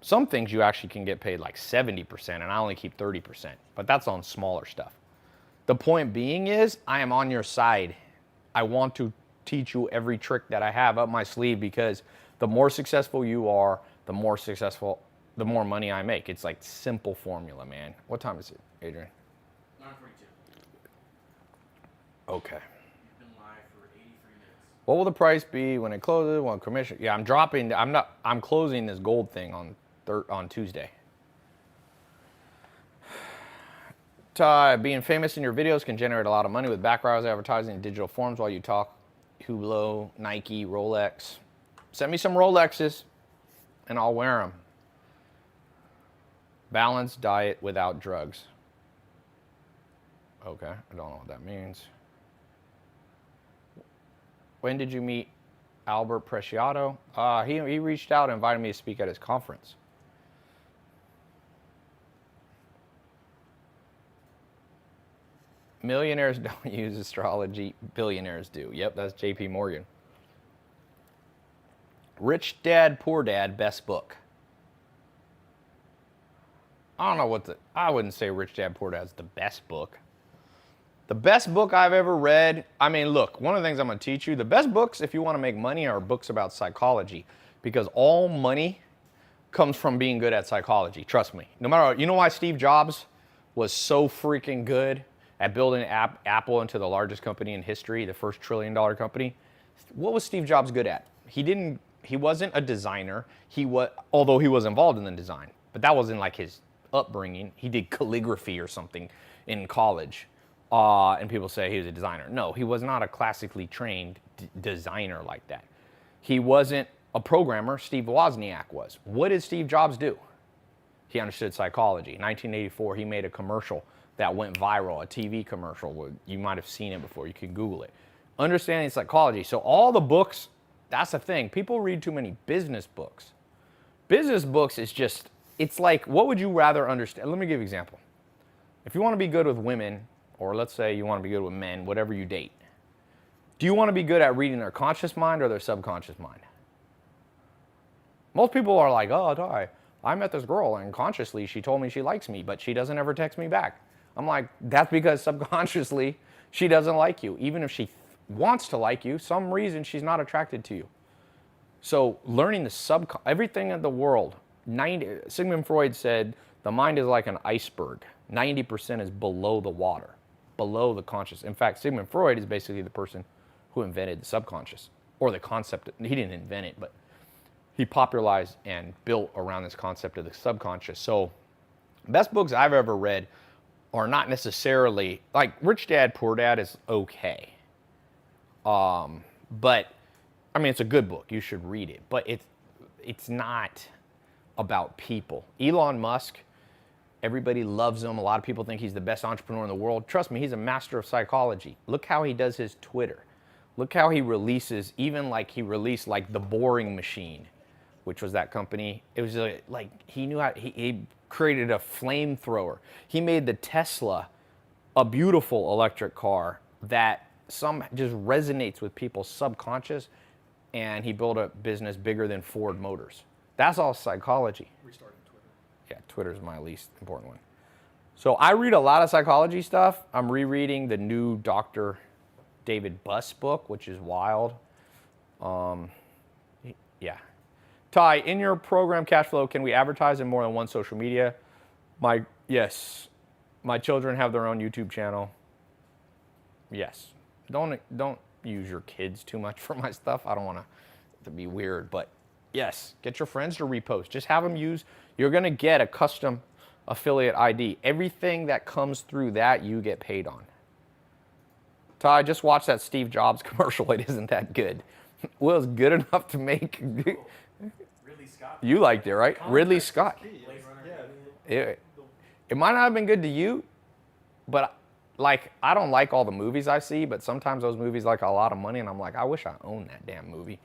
Some things you actually can get paid like 70% and I only keep 30%, but that's on smaller stuff. The point being is I am on your side. I want to teach you every trick that I have up my sleeve because the more successful you are, the more money I make. It's like simple formula, man. What time is it, Adrian? 9:42. Okay. You've been live for 83 minutes. What will the price be when it closes? When commission? Yeah, I'm closing this gold thing on Tuesday. Ty, being famous in your videos can generate a lot of money with backgrounds, advertising, and digital forms while you talk. Hublot, Nike, Rolex. Send me some Rolexes and I'll wear them. Balanced diet without drugs. Okay, I don't know what that means. When did you meet Albert Preciado. He reached out and invited me to speak at his conference. Millionaires don't use astrology, billionaires do. Yep, that's JP Morgan. Rich Dad, Poor Dad, best book. I don't know I wouldn't say Rich Dad, Poor Dad's the best book. The best book I've ever read, I mean, look, one of the things I'm going to teach you, the best books if you want to make money are books about psychology, because all money comes from being good at psychology. Trust me. No matter, you know why Steve Jobs was so freaking good at building Apple into the largest company in history, the first $1 trillion company? What was Steve Jobs good at? He wasn't a designer. Although he was involved in the design, but that wasn't like his upbringing. He did calligraphy or something in college. And people say he was a designer. No, he was not a classically trained designer like that. He wasn't a programmer. Steve Wozniak was. What did Steve Jobs do? He understood psychology. In 1984, he made a commercial that went viral, a TV commercial. You might have seen it before. You can Google it. Understanding psychology. So all the books, that's the thing. People read too many business books. Business books is just, it's like, what would you rather understand? Let me give you an example. If you want to be good with women, or let's say you want to be good with men, whatever you date, do you want to be good at reading their conscious mind or their subconscious mind? Most people are like, oh, I met this girl and consciously she told me she likes me, but she doesn't ever text me back. I'm like, that's because subconsciously she doesn't like you. Even if she wants to like you, some reason she's not attracted to you. So learning everything in the world, Sigmund Freud said the mind is like an iceberg. 90% is below the water, below the conscious. In fact, Sigmund Freud is basically the person who invented the subconscious, or the concept. He didn't invent it, but he popularized and built around this concept of the subconscious. So best books I've ever read are not necessarily, like Rich Dad, Poor Dad is okay. But I mean, it's a good book. You should read it, but it's not about people. Elon Musk, everybody loves him. A lot of people think he's the best entrepreneur in the world. Trust me, he's a master of psychology. Look how he does his Twitter. Look how he releases, even like he released like The Boring Machine, which was that company. It was like he knew how, he created a flamethrower. He made the Tesla a beautiful electric car that just resonates with people's subconscious, and he built a business bigger than Ford Motors. That's all psychology. Restarting Twitter. Yeah, Twitter's my least important one. So I read a lot of psychology stuff. I'm rereading the new Dr. David Buss book, which is wild. Yeah. Ty, in your program Cashfloww, can we advertise in more than one social media? Yes. My children have their own YouTube channel. Yes. Don't use your kids too much for my stuff. I don't want to be weird, but yes, get your friends to repost. Just have them use. You're going to get a custom affiliate ID. Everything that comes through that, you get paid on. Ty, just watch that Steve Jobs commercial. It isn't that good. Well, it's good enough to make. Ridley Scott. You liked it, right? Ridley Scott. It might not have been good to you, but like, I don't like all the movies I see, but sometimes those movies like a lot of money, and I'm like, I wish I owned that damn movie.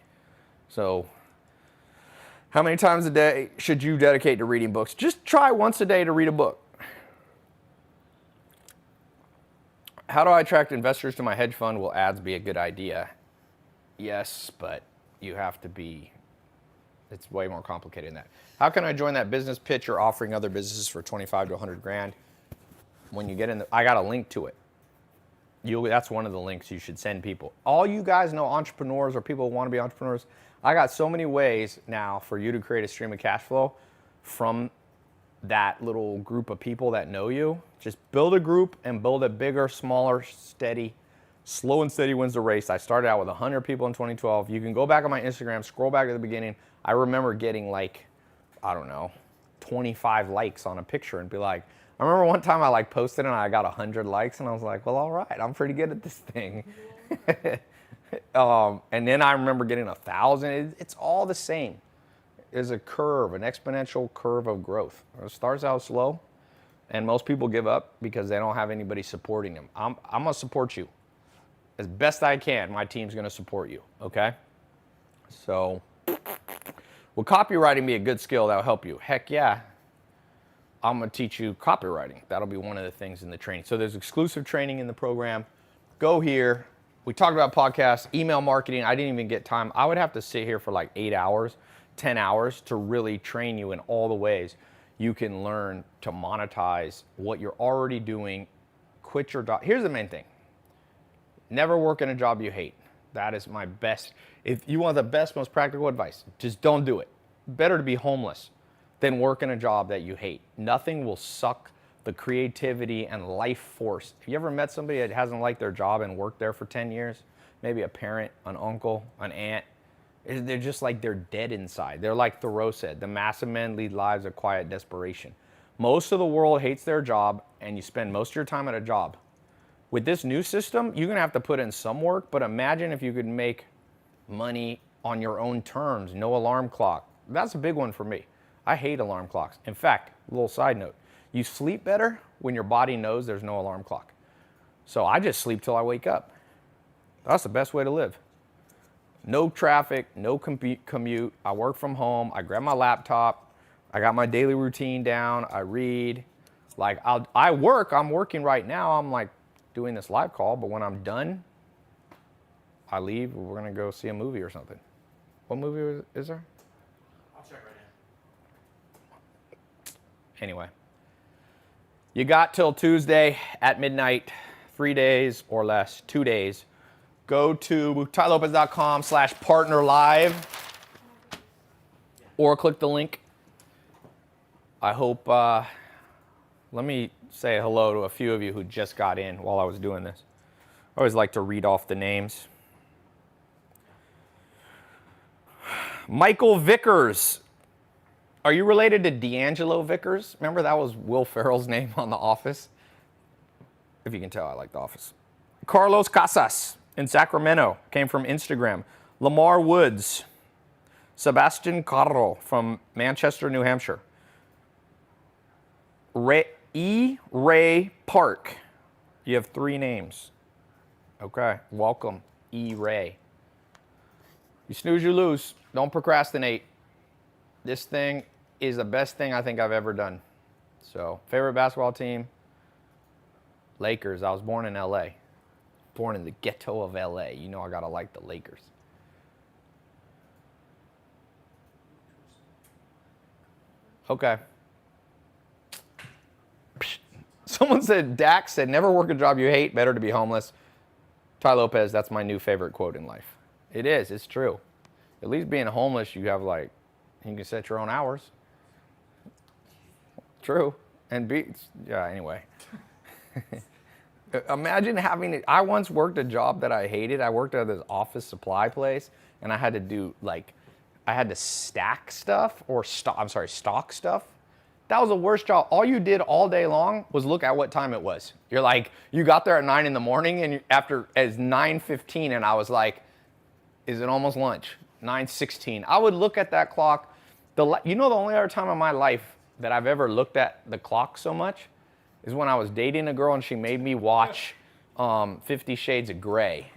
So, how many times a day should you dedicate to reading books? Just try once a day to read a book. How do I attract investors to my hedge fund? Will ads be a good idea? Yes, but you have to be, it's way more complicated than that. How can I join that business pitch you're offering other businesses for 25 to 100 grand? When you get in, I got a link to it. That's one of the links you should send people. All you guys know entrepreneurs or people who want to be entrepreneurs, I got so many ways now for you to create a stream of cash flow from that little group of people that know you. Just build a group and build a bigger, smaller, steady, slow and steady wins the race. I started out with 100 people in 2012. You can go back on my Instagram, scroll back to the beginning. I remember getting like, I don't know, 25 likes on a picture and be like, I remember one time I like posted and I got 100 likes and I was like, well, all right, I'm pretty good at this thing. And then I remember getting 1,000. It's all the same. There's a curve, an exponential curve of growth. It starts out slow and most people give up because they don't have anybody supporting them. I'm going to support you as best I can. My team's going to support you, okay? So, will copywriting be a good skill that'll help you? Heck yeah. I'm going to teach you copywriting. That'll be one of the things in the training. So there's exclusive training in the program. Go here. We talked about podcasts, email marketing. I didn't even get time. I would have to sit here for like 8 hours, 10 hours to really train you in all the ways you can learn to monetize what you're already doing. Quit your job. Here's the main thing. Never work in a job you hate. That is my best. If you want the best, most practical advice, just don't do it. Better to be homeless than work in a job that you hate. Nothing will suck the creativity and life force. Have you ever met somebody that hasn't liked their job and worked there for 10 years? Maybe a parent, an uncle, an aunt. They're just like they're dead inside. They're like Thoreau said, the mass of men lead lives of quiet desperation. Most of the world hates their job, and you spend most of your time at a job. With this new system, you're gonna have to put in some work, but imagine if you could make money on your own terms, no alarm clock. That's a big one for me. I hate alarm clocks. In fact, a little side note, you sleep better when your body knows there's no alarm clock. So I just sleep till I wake up. That's the best way to live. No traffic, no commute. I work from home. I grab my laptop. I got my daily routine down. I read. Like I work. I'm working right now. I'm like doing this live call, but when I'm done, I leave. We're gonna go see a movie or something. What movie is there? I'll check right now. Anyway, you got till Tuesday at midnight, 3 days or less, 2 days. Go to tailopez.com/partnerlive or click the link. I hope, let me say hello to a few of you who just got in while I was doing this. I always like to read off the names. Michael Vickers. Are you related to D'Angelo Vickers? Remember that was Will Ferrell's name on The Office? If you can tell, I like The Office. Carlos Casas in Sacramento, came from Instagram. Lamar Woods. Sebastian Carro from Manchester, New Hampshire. Ray Park. You have 3 names. Okay, welcome, Ray. You snooze, you lose. Don't procrastinate. This thing is the best thing I think I've ever done. So, favorite basketball team? Lakers. I was born in LA. Born in the ghetto of LA. You know I gotta like the Lakers. Okay. Someone said, Dax said, never work a job you hate, better to be homeless. Tai Lopez, that's my new favorite quote in life. It is, it's true. At least being homeless, you have like, you can set your own hours. True. And anyway. Imagine having, I once worked a job that I hated. I worked at this office supply place, and I had to do like, I had to stack stuff or stock stuff. That was the worst job. All you did all day long was look at what time it was. You're like, you got there at 9 in the morning, and it's 9:15, and I was like, is it almost lunch? 9:16. I would look at that clock. You know, the only other time in my life that I've ever looked at the clock so much is when I was dating a girl and she made me watch 50 Shades of Grey.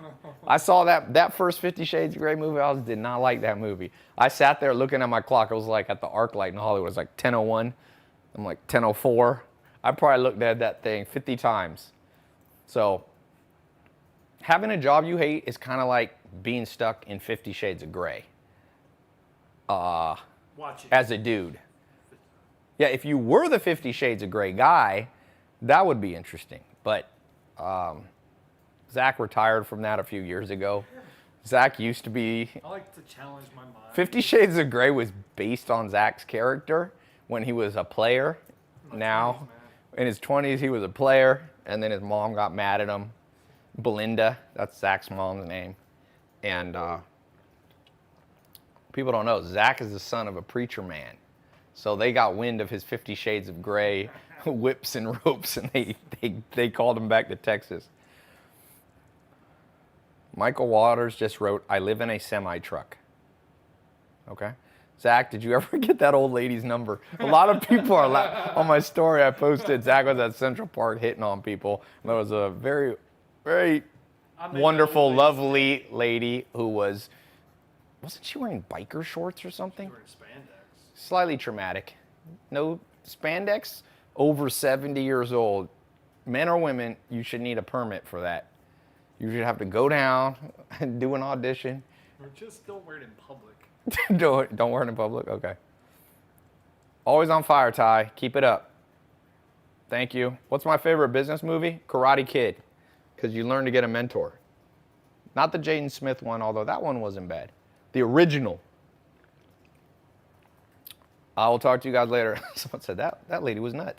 I saw that first 50 Shades of Grey movie. I did not like that movie. I sat there looking at my clock. It was like at the ArcLight in Hollywood. It was like 10:01. I'm like 10:04. I probably looked at that thing 50 times. So having a job you hate is kind of like being stuck in 50 Shades of Grey. As a dude. Yeah, if you were the 50 Shades of Grey guy, that would be interesting. But Zach retired from that a few years ago. Zach used to be... I like to challenge my mind. 50 Shades of Grey was based on Zach's character when he was a player. Now, in his 20s, he was a player, and then his mom got mad at him. Belinda, that's Zach's mom's name. And people don't know, Zach is the son of a preacher man. So they got wind of his 50 Shades of Grey whips and ropes, and they called him back to Texas. Michael Waters just wrote, I live in a semi-truck. Okay. Zach, did you ever get that old lady's number? A lot of people are on my story I posted. Zach was at Central Park hitting on people. And there was a very, very wonderful, lovely lady who was wasn't she wearing biker shorts or something? Wearing spandex. Slightly traumatic. No spandex, over 70 years old. Men or women, you should need a permit for that. You should have to go down and do an audition. Or just don't wear it in public. Don't wear it in public? Okay. Always on fire, Ty. Keep it up. Thank you. What's my favorite business movie? Karate Kid. Because you learn to get a mentor. Not the Jaden Smith one, although that one wasn't bad. The original. I will talk to you guys later. Someone said that lady was nuts.